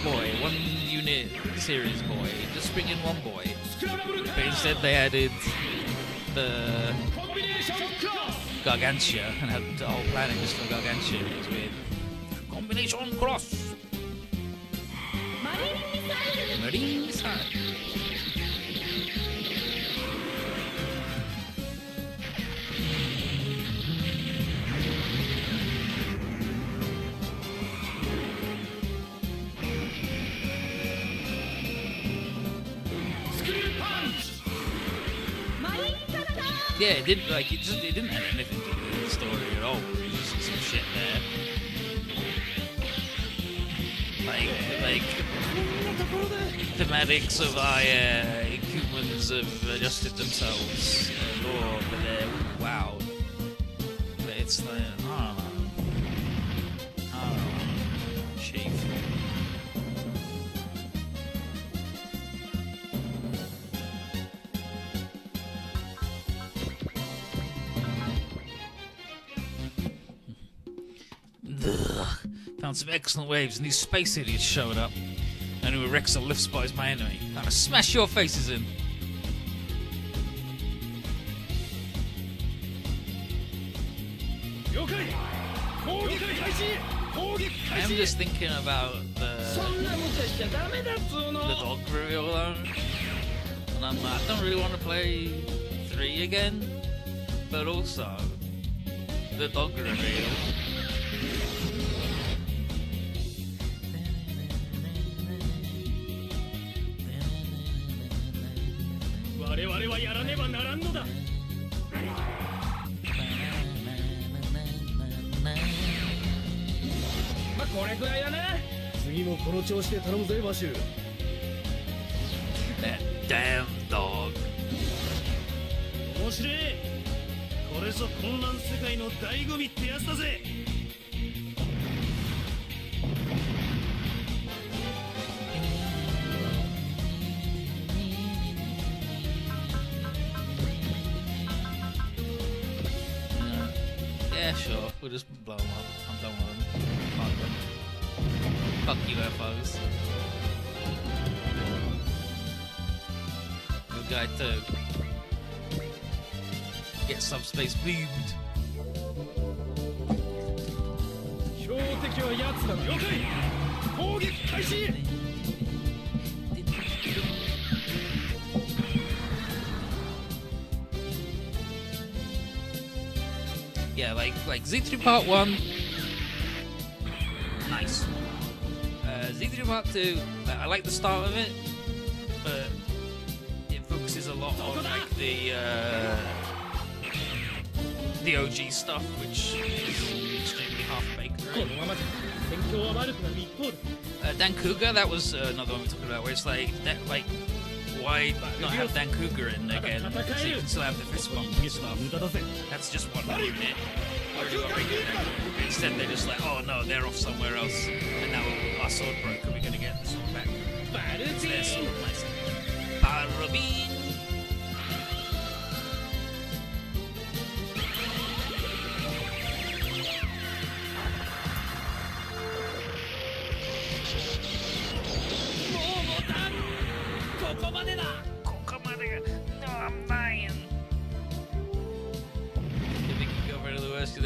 boy, one unit series boy. Just bring in one boy. But instead they added the Gargantia and had the whole planet just for Gargantia. It was weird. Combination cross. Marine missile. Yeah, it didn't like it didn't add anything to the story at all. It was just some shit there. Like thematics of humans have adjusted themselves lore, but wow. But it's like I don't know. Chief. Found some excellent waves and these space idiots showed up. I knew a Rex lift spot is my enemy. I'm gonna smash your faces in. I am just thinking about the dog reveal though. And I'm like, I don't really want to play 3 again. But also, the dog reveal. That damn dog. Yeah, sure. We'll just blow them up. I'm done with them. Fuck them. Fuck UFOs. Good guy too. Get subspace beamed. Yeah, like Z3 Part 1, nice. Z3 Part 2, I like the start of it, but it focuses a lot on like the OG stuff, which is extremely half-baked. Right? Dan Cougar, that was another one we talked about, where it's like that, why not have Dan Cougar in again? So you can still have the fist bump and stuff. That's just one unit. Instead, they're just like, oh no, they're off somewhere else, and now our sword broke, and we're gonna get the sword back. It's their sword, nice. Barabin. No, I'm dying. If we can go rid of the worst,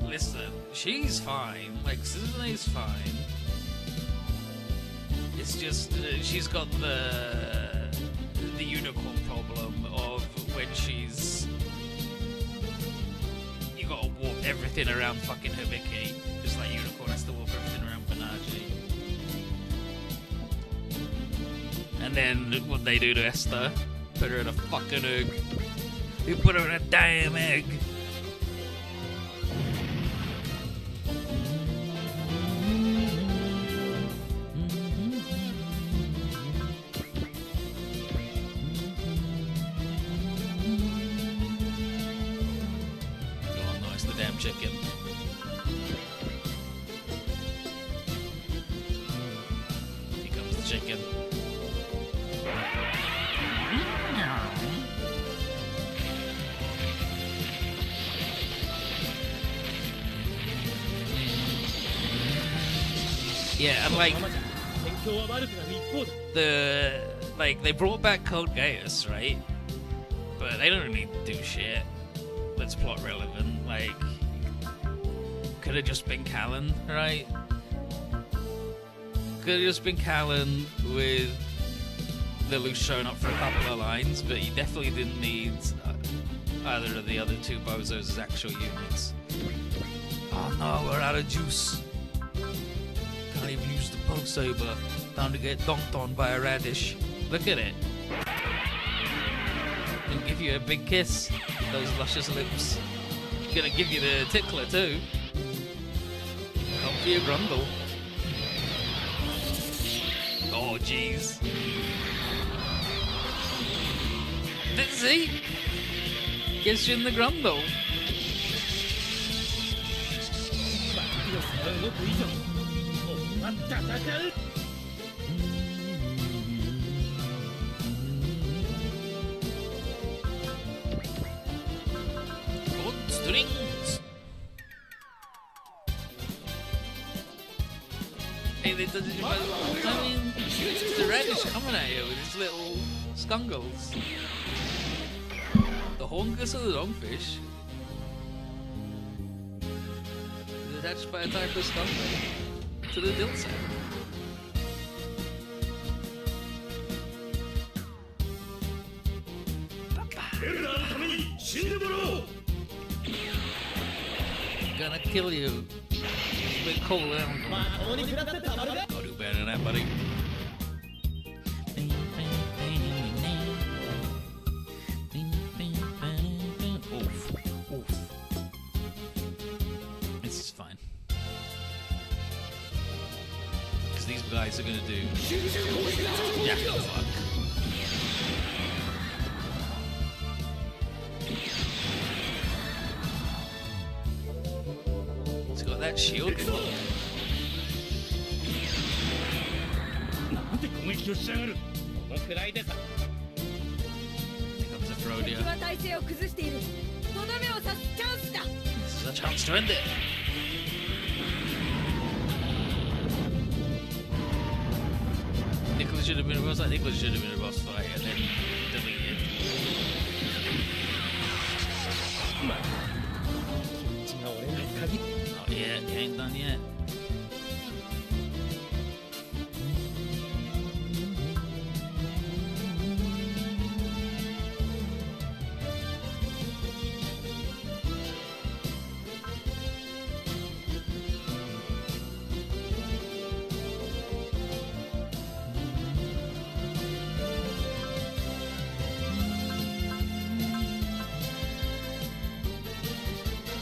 listen, she's fine. Like, Suzune's fine. It's just she's got the unicorn problem of when she's you gotta warp everything around fucking Hibiki, just like Unicorn has to warp everything around Banaji. And then what they do to Esther, put her in a fucking egg. You put her in a damn egg. goddamn chicken. Here comes the chicken. Yeah, and like they brought back Code Geass, right? But they don't really do shit that's plot relevant. Like, could have just been Callan, right? Could have just been Callan with the Loose showing up for a couple of lines, but he definitely didn't need either of the other two bozos as actual units. Oh no, we're out of juice. Can't even use the pulse saber. Time to get donked on by a radish. Look at it. Gonna give you a big kiss. Those luscious lips. Gonna give you the tickler too. Come for your grundle. Oh jeez. See? Gets you in the grundle. Good strings. Hey, I mean, the radish coming at you with his little scungles. The hongus of the dogfish is attached by a type of scungle to the dill sack. Gonna kill you. It's a bit cold down. Go do better than that, buddy. This is fine. Because these guys are gonna do. Yeah, fuck. That shield. Here comes a Frodia. This is a chance to end it. Nicholas should have been a boss. Nicholas should have been a boss fight and then deleted. Not yet, he ain't done yet.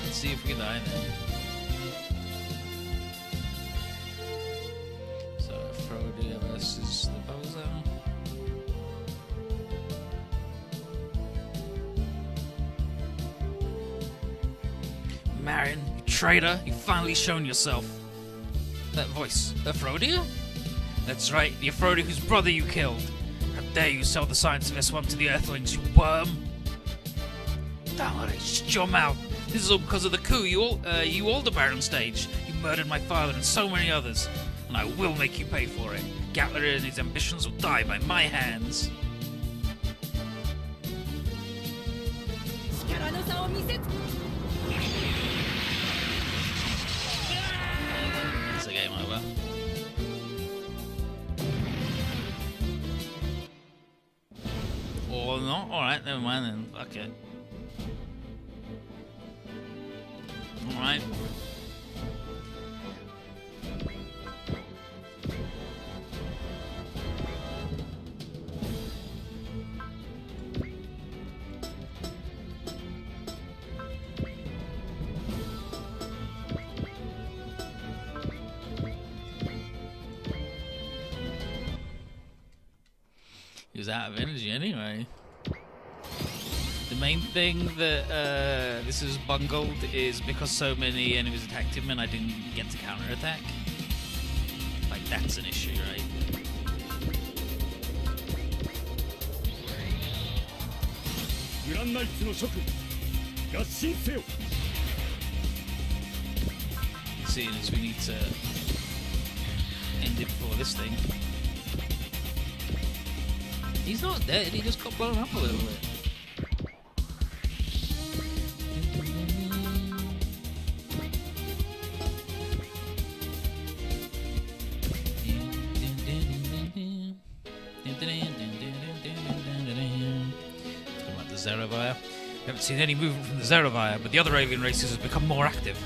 Let's see if we can die then. Versus the bozo. Marin, you traitor, you've finally shown yourself. That voice, Aphrodia? That's right, the Aphrodia whose brother you killed. How dare you sell the science of S1 to the Earthlings, you worm! Damn it, shut your mouth. This is all because of the coup you Aldebaran staged. You murdered my father and so many others. And I will make you pay for it. Gatler and his ambitions will die by my hands. It's a game over. Or not? Alright, never mind then. Fuck it. Alright. He was out of energy anyway. The main thing that this is bungled is because so many enemies attacked him and I didn't get to counterattack. Like, that's an issue, right? Seeing as we need to end it before this thing. He's not dead, he just got blown up a little bit. Zerovire. We haven't seen any movement from the Zerovire, but the other alien races have become more active.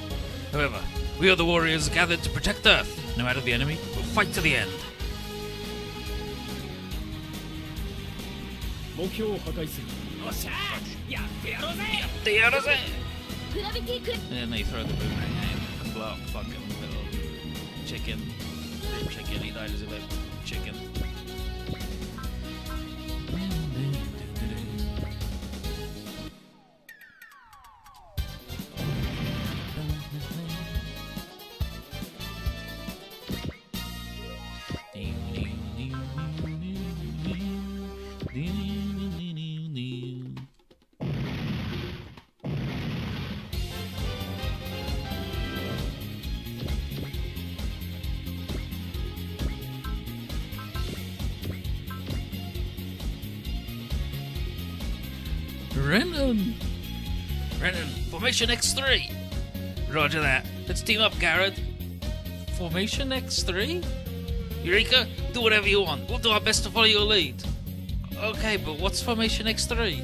However, we are the warriors gathered to protect Earth. No matter the enemy, we'll fight to the end. And then they throw the boomerang at him and blow up fucking little chicken. Rib chicken, he died as a little chicken. Renan, formation X3. Roger that. Let's team up, Garrett. Formation X3? Eureka, do whatever you want. We'll do our best to follow your lead. Okay, but what's formation X3?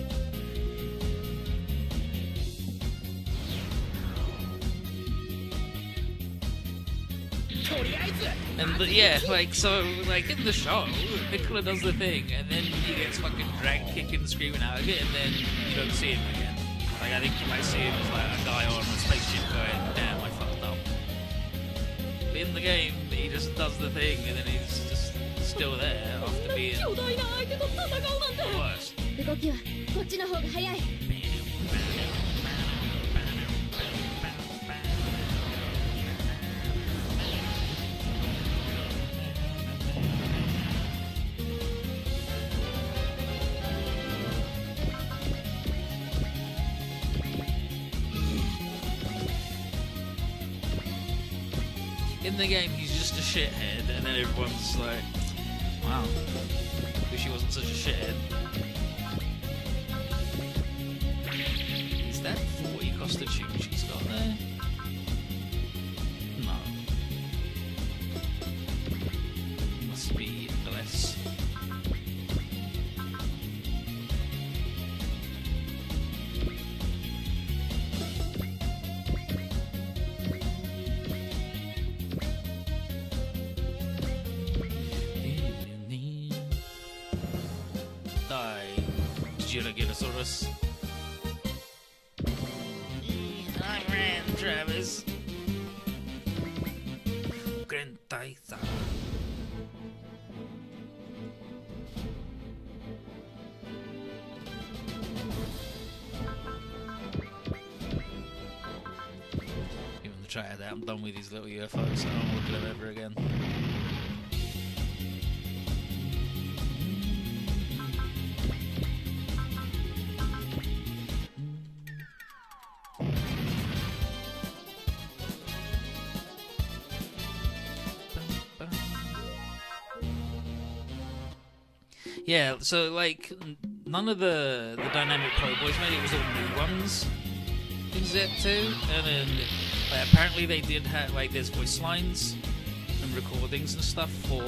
And yeah, like, so, like, in the show, Piccolo does the thing, and then he gets fucking dragged, kicking, screaming out of it, and then you don't see him again. Like, I think you might see him as, like, a guy on a spaceship going, damn, I fucked up. But in the game, he just does the thing, and then he's just still there after being the worst. In the game, he's just a shithead, and then everyone's like, wow, wish he wasn't such a shithead. Is that 40 cost of tube she's got there? No. Must be less. Giragirosaurus. I ran, Travis. Grentaisa. Even to try that, I'm done with these little UFOs, so I don't look at them ever again. Yeah, so like none of the dynamic Pro Boys made it, was all new ones in Z2, and then like, apparently they did have like there's voice lines and recordings and stuff for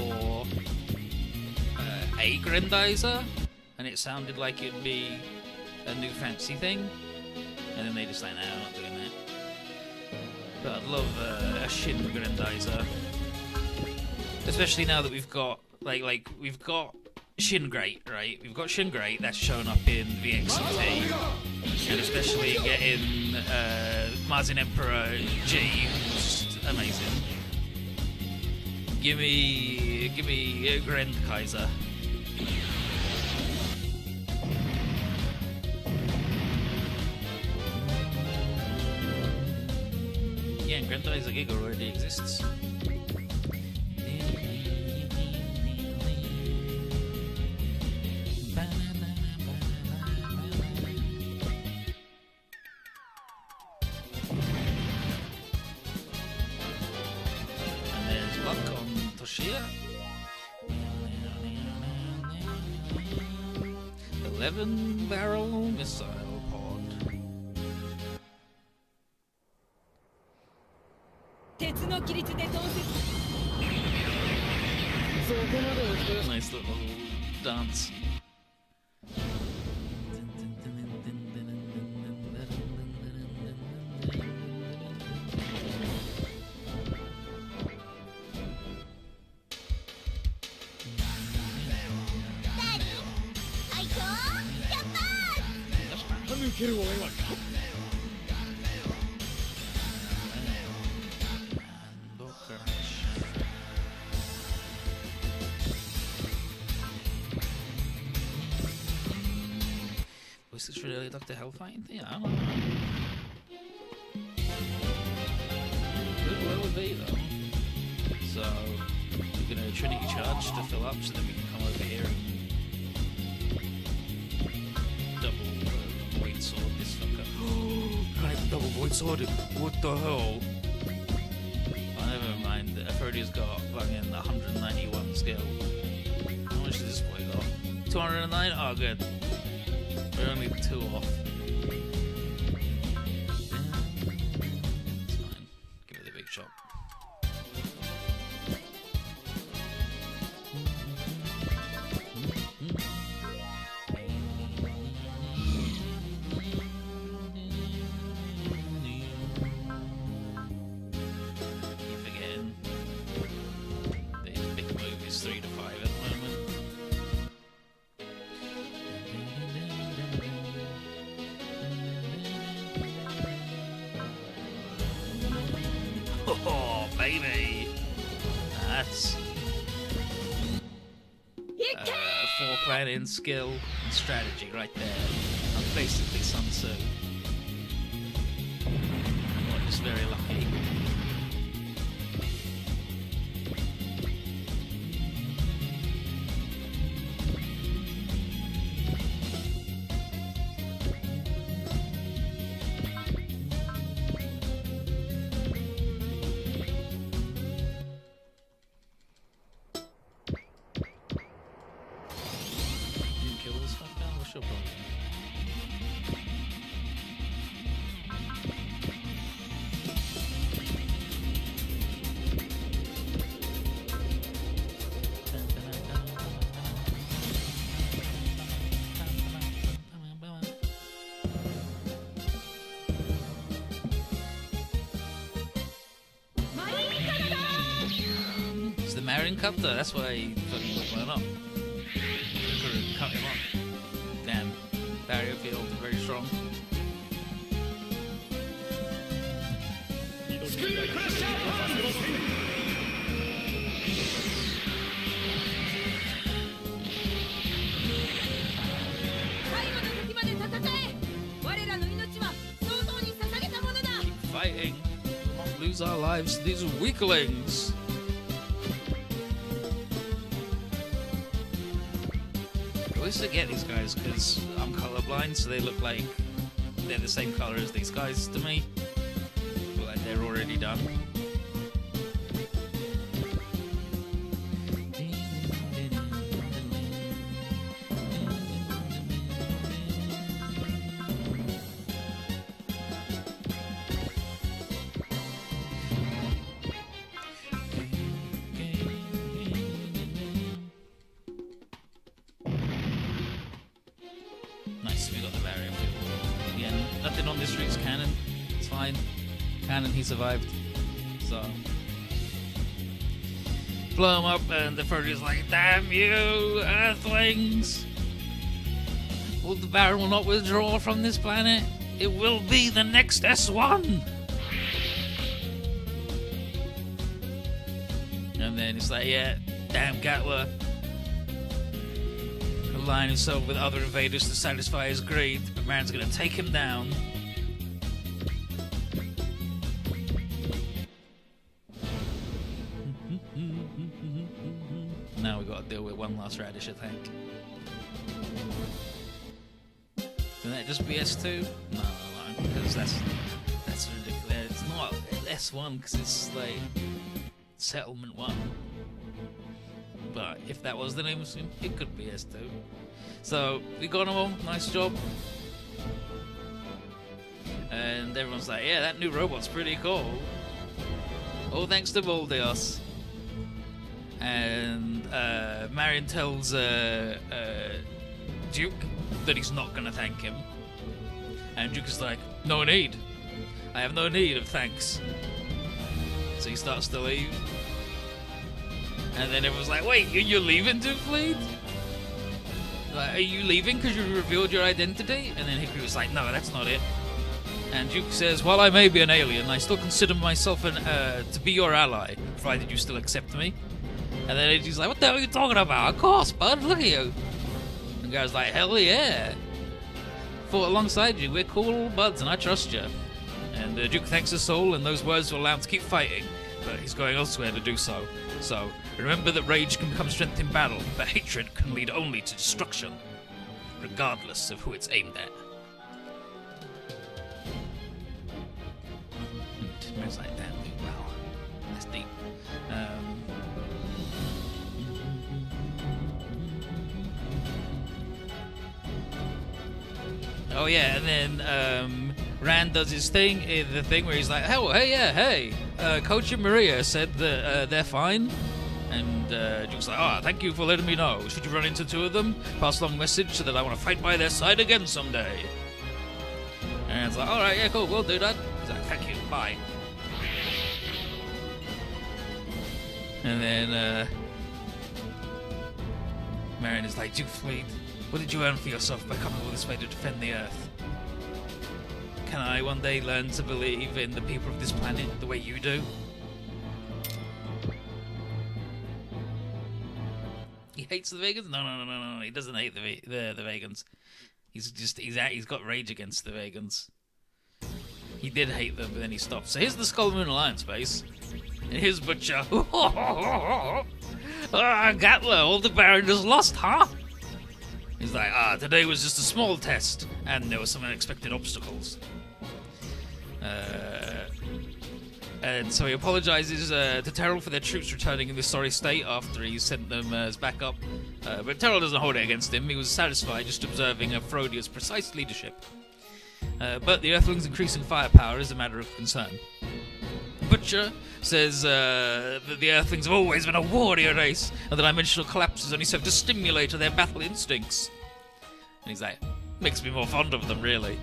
a Grandizer, and it sounded like it'd be a new fancy thing, and then they just like, no, I'm not doing that. But I'd love a Shin Grandizer, especially now that we've got like we've got Shin Great, right? We've got Shin Great, that's shown up in VXT, and especially getting Mazin Emperor G, just amazing. Give me Grand Kaiser. Laser gig already exists. And there's luck on Toshia. 11 barrel missile pod. Nice little dance. Was this really Dr. Hellfighting thing? I don't know. Could well be though. So we're gonna Trinity charge to fill up so then we can come over here and double void sword this fucker. Can't even double void sword it. What the hell? Oh, never mind. Aphrodite's got fucking 191 skill. How much does this boy got? 209? Oh good. We're only 2 off. It's fine. Give it a big shot. Keep forgetting. The big move is 3 to 5 at the moment. Oh, baby! That's 4 planning skill and strategy right there. I'm basically Sun Tzu. I'm just very lucky. Marine Cutter, that's why he fucking went up. Could've cut him off. Damn. Barrier field, very strong. Keep fighting. Not lose our lives to these weaklings. I always forget these guys because I'm colorblind, so they look like they're the same color as these guys to me. But like they're already done. Nice, we got the barrier. Again, nothing on this route cannon. It's fine. Cannon, he survived. So blow him up, and the Furry's like, "Damn you, Earthlings! Well, the Baron will not withdraw from this planet. It will be the next S1." And then it's like, yeah, damn Gatler. Align himself with other invaders to satisfy his greed, but Baron's gonna take him down. Now we've got to deal with one last radish, I think. Can that just be S2? No, because that's ridiculous. It's not S1 because it's like Settlement 1. But if that was the name of it, it could be S2. So we got them all. Nice job. And everyone's like, yeah, that new robot's pretty cool. All thanks to Voldios. And Marion tells Duke that he's not going to thank him. And Duke is like, no need. I have no need of thanks. So he starts to leave. And then everyone's like, wait, you're leaving, Dukefleet? Like, are you leaving because you revealed your identity? And then Hickory was like, no, that's not it. And Duke says, while I may be an alien, I still consider myself to be your ally, provided you still accept me. And then he's like, what the hell are you talking about? Of course, bud, look at you. And the guy's like, hell yeah. Fought alongside you, we're cool buds and I trust you. And Duke thanks his soul, and those words will allow him to keep fighting, but he's going elsewhere to do so. So, remember that rage can become strength in battle, but hatred can lead only to destruction, regardless of who it's aimed at. It's like, damn, wow, that's deep. Oh yeah, and then Rand does his thing, the thing where he's like, oh, hey, Coach and Maria said that they're fine. And Duke's like, oh, thank you for letting me know. Should you run into two of them, pass along a message so that I want to fight by their side again someday. And it's like, alright, yeah, cool, we'll do that. He's like, thank you, bye. And then Marion is like, Dukefleet, what did you earn for yourself by coming all this way to defend the Earth? Can I one day learn to believe in the people of this planet the way you do? He hates the Vegans? No. He doesn't hate the Vegans. He's got rage against the Vegans. He did hate them, but then he stopped. So here's the Skull Moon Alliance base. And here's Butcher. Gatler, all the Baron just lost, huh? He's like, today was just a small test, and there were some unexpected obstacles. And so he apologizes to Terrell for their troops returning in this sorry state after he sent them as backup. But Terrell doesn't hold it against him. He was satisfied just observing Frodia's precise leadership. But the Earthlings' increasing firepower is a matter of concern. Butcher says that the Earthlings have always been a warrior race, and the dimensional collapses only serve to stimulate their battle instincts. And he's like, makes me more fond of them, really.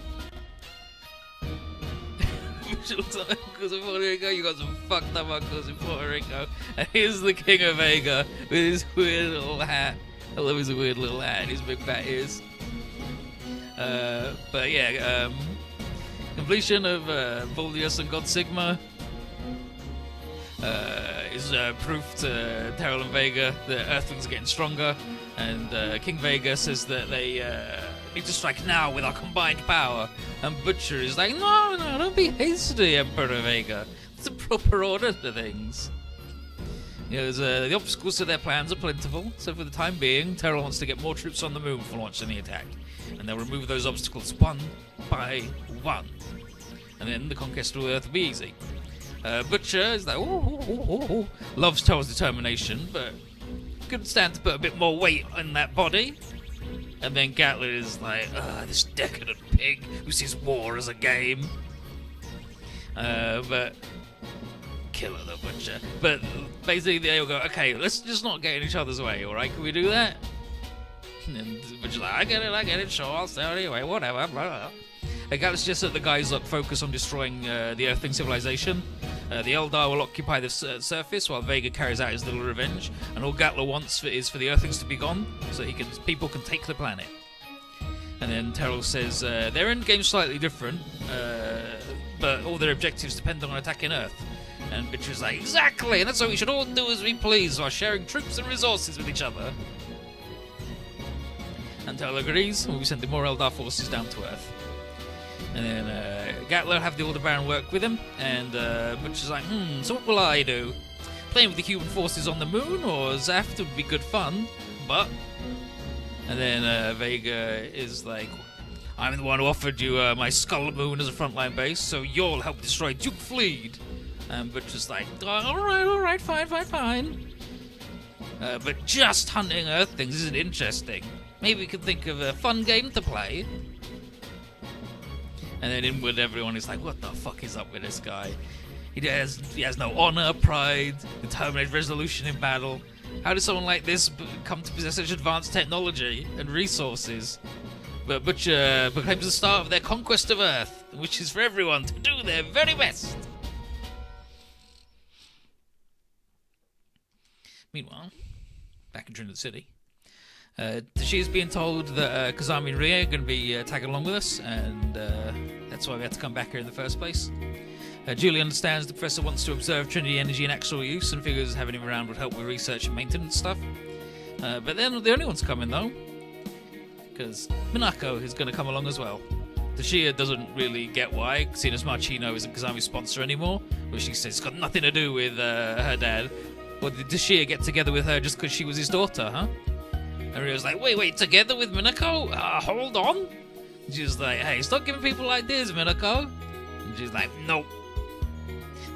Butcher looks like uncles in Puerto Rico. You got some fucked up uncles in Puerto Rico. And here's the King of Vega with his weird little hat. I love his weird little hat and his big fat ears. But yeah, completion of Voldius and God Sigma is proof to Terrell and Vega that Earthlings are getting stronger, and King Vega says that they need to strike now with our combined power, and Butcher is like, no, don't be hasty, Emperor Vega. It's a proper order to things. The obstacles to their plans are plentiful, so for the time being, Terrell wants to get more troops on the moon for launching the attack, and they'll remove those obstacles one by one, and then the conquest of Earth will be easy. Butcher is like, ooh, loves Terrell's determination, but couldn't stand to put a bit more weight on that body. And then Gatler is like, this decadent pig who sees war as a game. But killer the Butcher. But basically they all go, okay, let's just not get in each other's way, alright? Can we do that? And Butcher's like, I get it, sure, I'll stay anyway, whatever, blah, blah. Gatler suggests that the guys focus on destroying the Earthling civilization. The Eldar will occupy the surface while Vega carries out his little revenge, and all Gatler wants is for the Earthlings to be gone, so people can take the planet. And then Terrell says their end game's slightly different, but all their objectives depend on attacking Earth. And Butcher's like, exactly, and that's what we should all do as we please while sharing troops and resources with each other. And Terrell agrees, and we'll be sending more Eldar forces down to Earth. And then Gatler have the Aldebaran work with him, and Butcher's like, so what will I do? playing with the human forces on the moon or Zaft would be good fun, but... And then Vega is like, I'm the one who offered you my Skull Moon as a frontline base, so you'll help destroy Duke Fleet. Butcher's like, alright, fine. But just hunting Earth things isn't interesting. Maybe we could think of a fun game to play. And then inward everyone is like, what the fuck is up with this guy? He has no honor, pride, determined resolution in battle. How does someone like this come to possess such advanced technology and resources? But Butcher proclaims the start of their conquest of Earth, which is for everyone to do their very best. Meanwhile, back in Trinity City, Tashi is being told that Kazami and Rie are going to be tagging along with us, and that's why we had to come back here in the first place. Julie understands the professor wants to observe Trinity energy in actual use and figures having him around would help with research and maintenance stuff. But they're not the only ones coming though, because Minako is going to come along as well. Tashia doesn't really get why, seeing as Marchino isn't Kazami's sponsor anymore, which she says it's got nothing to do with her dad. Or did Tashia get together with her just because she was his daughter, huh? And Rio's like, wait, together with Minako? Hold on. And she's like, hey, stop giving people ideas, Minako. And she's like, nope.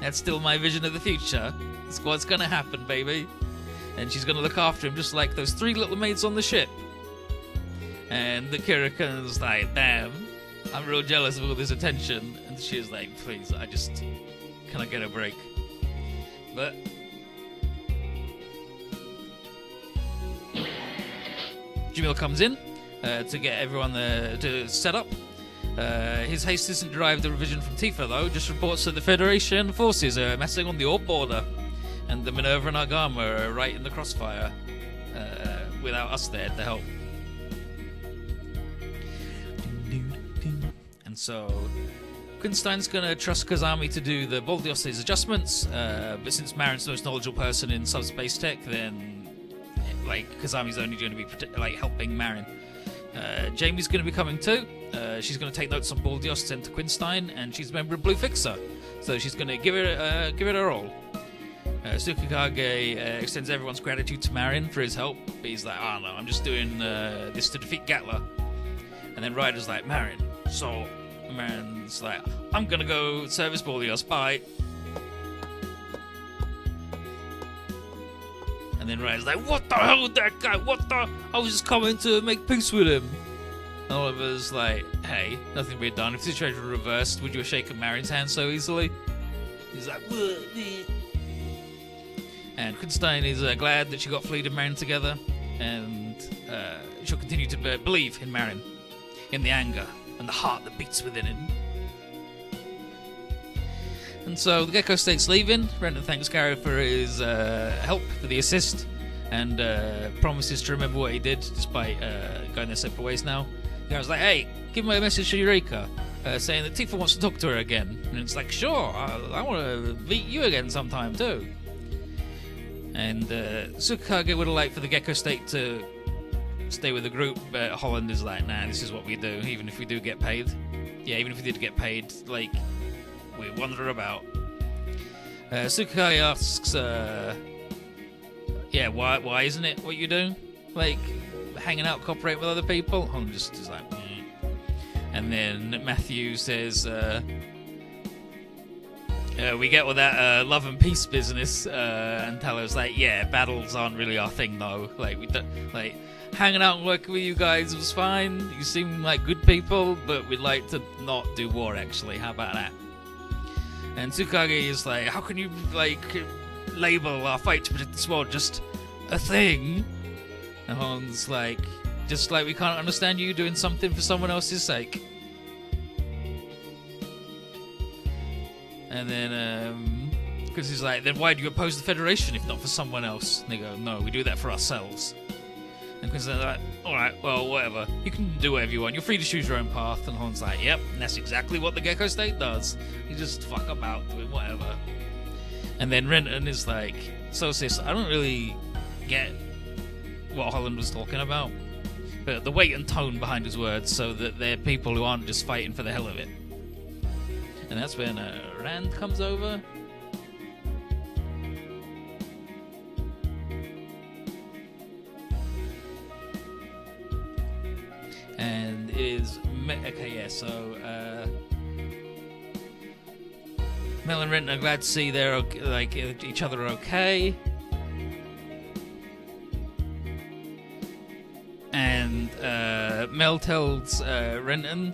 That's still my vision of the future. That's what's gonna happen, baby. And she's gonna look after him just like those 3 little maids on the ship. And the Kirikan's like, damn, I'm real jealous of all this attention. And she's like, please, can I get a break? But Jamil comes in to get everyone to set up. His haste isn't derived the revision from Tifa though, just reports that the Federation forces are massing on the Orb border, and the Minerva and Argama are right in the crossfire, without us there to help. And so Quinstein's gonna trust Kazami to do the Baldios' adjustments, but since Marin's the most knowledgeable person in subspace tech, then Kazami's only going to be helping Marin. Jamie's going to be coming too. She's going to take notes on Baldios sent to Quinstein, and she's a member of Blue Fixer, so she's going to give it her all. Tsukikage extends everyone's gratitude to Marin for his help, but he's like, oh no, I'm just doing this to defeat Gatla. And then Ryder's like, Marin. So Marin's like, I'm going to go service Baldios, bye. And then Ryder's like, what the hell with that guy? I was just coming to make peace with him. And Oliver's like, hey, nothing to be done. If the situation were reversed, would you have shaken Marin's hand so easily? He's like, what? And Quinstein is glad that she got Fleet and Marin together, and she'll continue to believe in Marin, in the anger and the heart that beats within him. And so the Gecko State's leaving. Renton thanks Gary for his help, for the assist, and promises to remember what he did despite going their separate ways now. Gary's like, hey, give me a message to Eureka, saying that Tifa wants to talk to her again. And it's like, sure, I want to meet you again sometime too. And Tsukikage would have liked for the Gecko State to stay with the group, but Holland is like, nah, this is what we do, even if we do get paid. Yeah, even if we did get paid, we wander about. Tsukikage asks, yeah, why isn't it what you do? Hanging out, cooperating with other people? Holland just is like, And then Matthew says, we get with that love and peace business, and Tallo's like, yeah, battles aren't really our thing though. We don't, hanging out and working with you guys was fine. You seem like good people, but we'd like to not do war actually. How about that? And Tsukage is like, how can you label our fight to protect this world just a thing? And Holland's like, just like we can't understand you doing something for someone else's sake. And then, because he's like, then why do you oppose the Federation if not for someone else? And they go, no, we do that for ourselves. And Quinn's like, alright, well, whatever. You can do whatever you want. You're free to choose your own path. And Holland's like, yep, and that's exactly what the Gecko State does. You just fuck about doing whatever. And then Renton is like, so sis, I don't really get what Holland was talking about, but the weight and tone behind his words, so that they're people who aren't just fighting for the hell of it. And that's when Rand comes over. okay, yeah. So Mel and Renton are glad to see they're okay, like each other are okay, and Mel tells Renton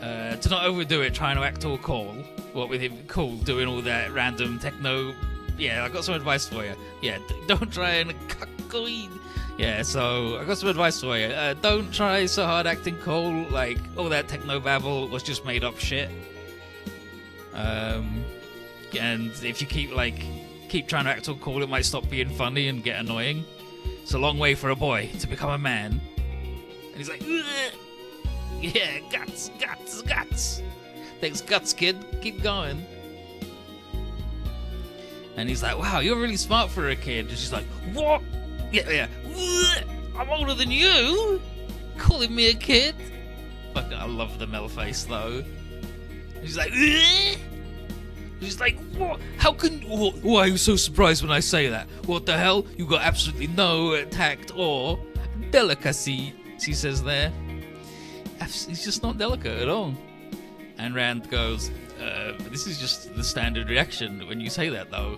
to not overdo it, trying to act all cool. What with him cool doing all that random techno. Yeah, I got some advice for you. Yeah, don't try and cuckold. Yeah, so I got some advice for you. Don't try so hard acting cool. Like all that techno babble was just made up shit. And if you keep trying to act all cool, it might stop being funny and get annoying. It's a long way for a boy to become a man. And he's like, ugh! Yeah, guts. Thanks, guts, kid. Keep going. And he's like, wow, you're really smart for a kid. And she's like, what? Yeah. I'm older than you? Calling me a kid? Fuck, I love the Mel face, though. And she's like, ugh! She's like, what? How can... Why are you so surprised when I say that? What the hell? You got absolutely no tact or delicacy, she says there. He's just not delicate at all. And Rand goes, this is just the standard reaction when you say that, though.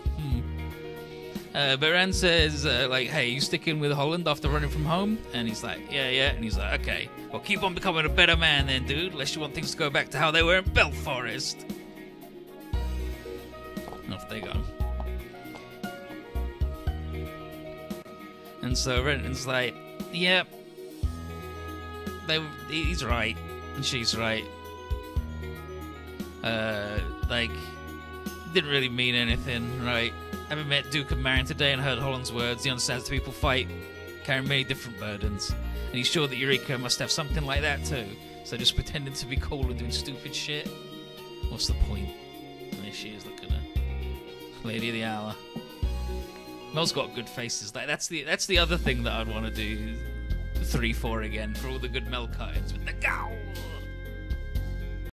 But Rand says, hey, you sticking with Holland after running from home? And he's like, yeah. And he's like, okay, well, keep on becoming a better man then, dude, unless you want things to go back to how they were in Belforest. And off they go. And so Renton's like, yeah, he's right, and she's right. Didn't really mean anything, right? Haven't met Duke of Marin today and heard Holland's words. He understands that people fight, carrying many different burdens. And he's sure that Eureka must have something like that too. So just pretending to be cool and doing stupid shit. What's the point? And there she is, look at her. Lady of the Hour. Mel's got good faces. That's the other thing that I'd want to do 3-4 again for all the good Mel cuttings with the gowl.